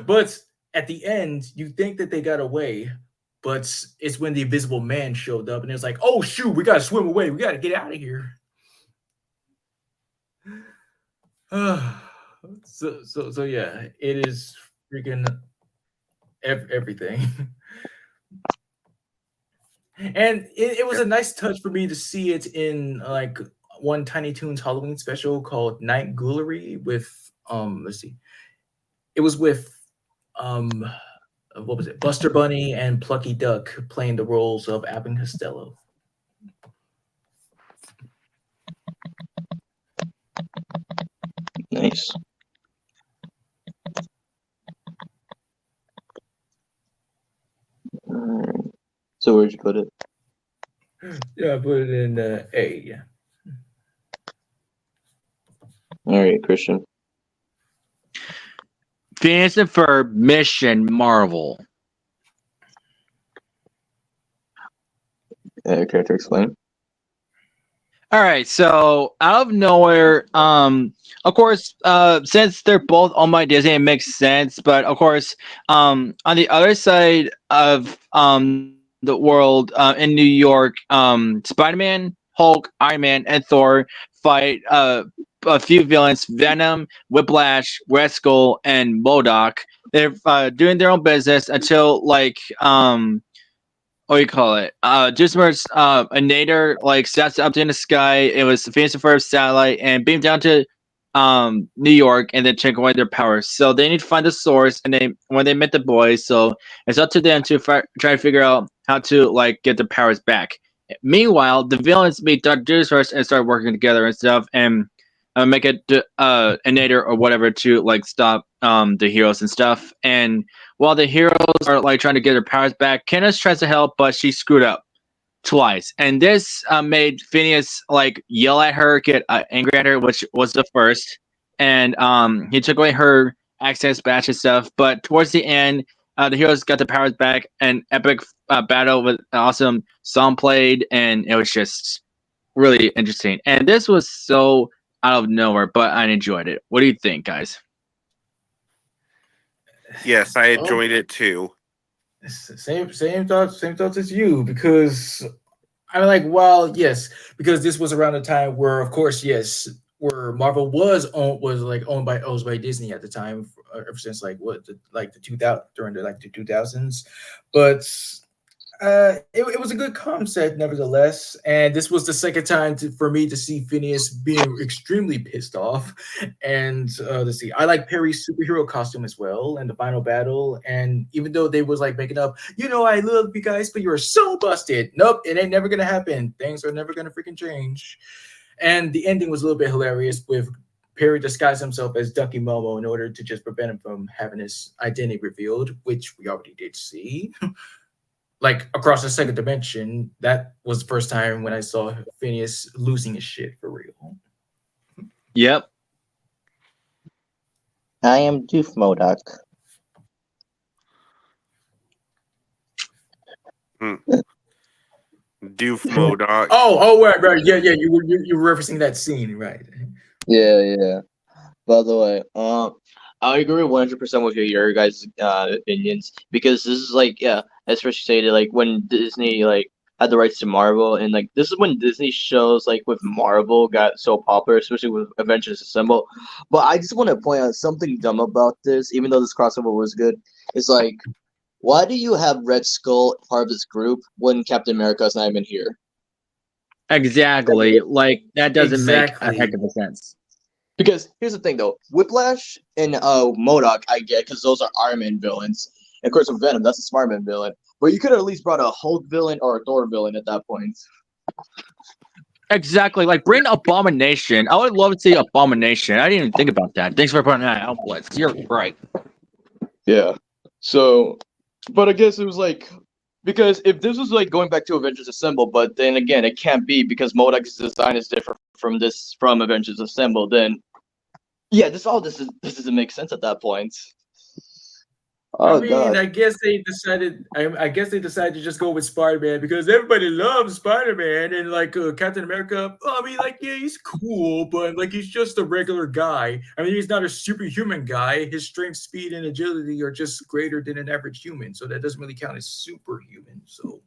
But at the end, you think that they got away, but it's when the Invisible Man showed up, and it's like, oh shoot, we gotta swim away, we gotta get out of here. So yeah, it is freaking everything. And it was a nice touch for me to see it in like one Tiny Toons Halloween special called Night Ghoulery with let's see, it was with what was it, Buster Bunny and Plucky Duck playing the roles of Abbott and Costello. Nice. Alright. So where'd you put it? Yeah, I put it in A. Yeah. All right, Christian. Phineas and Ferb Mission Marvel. Care to explain? All right, so out of nowhere, of course, since they're both owned by Disney, it makes sense. But of course, on the other side of the world, in New York, Spider-Man, Hulk, Iron Man, and Thor fight a few villains: Venom, Whiplash, Red Skull, and MODOK. They're doing their own business until like what do you call it? Jusmer's a nader like sets up in the sky. It was the Phineas and Ferb satellite and beamed down to New York and then take away their powers. So they need to find the source, and when they met the boys, so it's up to them to try to figure out how to like get their powers back. Meanwhile, the villains meet Dr. Jusmer and start working together and stuff, and make it a nader or whatever to like stop the heroes and stuff. And while the heroes are like trying to get their powers back, Candace tries to help, but she screwed up twice. And this made Phineas like yell at her, get angry at her, which was the first. And he took away her access badge and stuff. But towards the end, the heroes got the powers back. An epic battle with an awesome song played, and it was just really interesting. And this was so out of nowhere, but I enjoyed it. What do you think, guys? Yes, I enjoyed it too. Same thoughts as you, because I'm like, well, yes, because this was around the time where, of course, yes, where Marvel was owned by Disney at the time, ever since like the 2000 during the 2000s, but it was a good concept nevertheless, and this was the second time for me to see Phineas being extremely pissed off. And let's see, I like Perry's superhero costume as well, and the final battle. And even though they was like making up, I love you guys, but you're so busted. Nope, it ain't never gonna happen. Things are never gonna freaking change. And the ending was a little bit hilarious with Perry disguised himself as Ducky Momo in order to just prevent him from having his identity revealed, which we already did see. Like across the second dimension, that was the first time when I saw Phineas losing his shit for real. Yep. I am Doof MODOK. Doof MODOK. Oh, right, yeah. You were referencing that scene, right? Yeah. By the way, I agree 100% with your guys' opinions, because this is like, yeah, as Rich stated, like when Disney like had the rights to Marvel, and like this is when Disney shows like with Marvel got so popular, especially with Avengers Assemble. But I just want to point out something dumb about this, even though this crossover was good. It's like, why do you have Red Skull part of this group when Captain America's not even here? Exactly. Like that doesn't make a heck of a sense. Because here's the thing, though, Whiplash and MODOK, I get, because those are Iron Man villains. And of course, with Venom, that's a Spider-Man villain. But you could have at least brought a Hulk villain or a Thor villain at that point. Exactly. Like bring Abomination. I would love to see Abomination. I didn't even think about that. Thanks for pointing that out, Blitz. You're right. Yeah. So, but I guess it was like, because if this was like going back to Avengers Assemble, but then again, it can't be because MODOK's design is different from Avengers Assemble, then yeah, this doesn't make sense at that point. Oh I mean, god. I guess they decided. I guess they decided to just go with Spider-Man because everybody loves Spider-Man, and like Captain America. Well, I mean, like yeah, he's cool, but like he's just a regular guy. I mean, he's not a superhuman guy. His strength, speed, and agility are just greater than an average human, so that doesn't really count as superhuman. So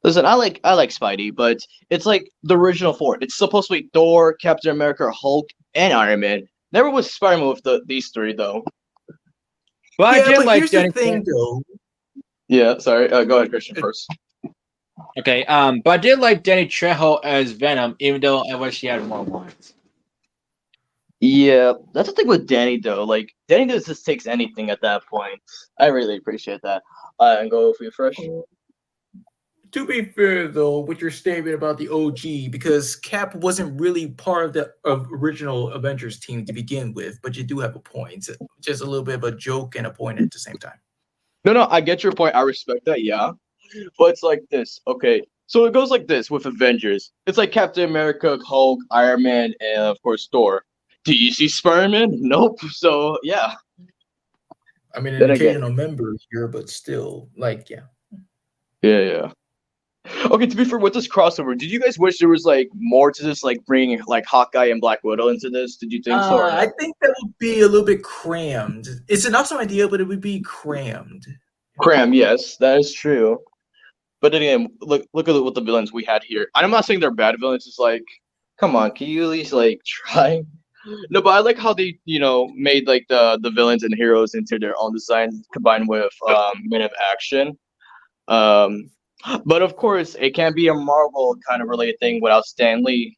Listen, I like Spidey, but it's like the original four. It's supposed to be Thor, Captain America, Hulk, and Iron Man. Never was Spider-Man with these three though. But I yeah, did but like here's the Danny. thing, though. Yeah, sorry. Go ahead, Christian first. Okay, but I did like Danny Trejo as Venom, even though I wish he had more lines. Yeah, that's the thing with Danny though. Like Danny just takes anything at that point. I really appreciate that. And go for you first. To be fair, though, with your statement about the OG, because Cap wasn't really part of the original Avengers team to begin with, but you do have a point. Just a little bit of a joke and a point at the same time. No, I get your point. I respect that. Yeah, but it's like this. Okay, so it goes like this with Avengers. It's like Captain America, Hulk, Iron Man, and of course Thor. Do you see Spider-Man? Nope. So yeah. I mean, an Then again, occasional member here, but still, like, yeah. yeah. Okay, to be fair, with this crossover, did you guys wish there was like more to this, like bringing like Hawkeye and Black Widow into this? Did you think so? Or I no? think that would be a little bit crammed. It's an awesome idea, but it would be crammed. Cram, yes, that is true. But then again, look at what the villains we had here. I'm not saying they're bad villains. It's like, come on, can you at least like try? No, but I like how they made like the villains and heroes into their own designs combined with men of action. Um, but of course, it can't be a Marvel kind of related thing without Stan Lee.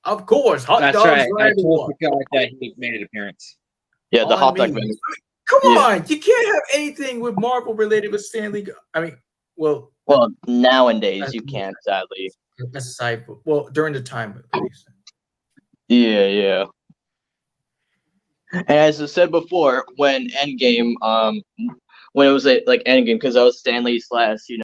Of course, hot That's dogs right. for I everyone. totally forgot that he made an appearance. Yeah, the On hot me. dog vendor. Come Yeah. on, you can't have anything with Marvel related with Stanley. I mean, well, Well, nowadays you can't, sadly. aside, well, during the time at least. Yeah. And as I said before, when Endgame, when it was like Endgame, because I was Stan Lee's last,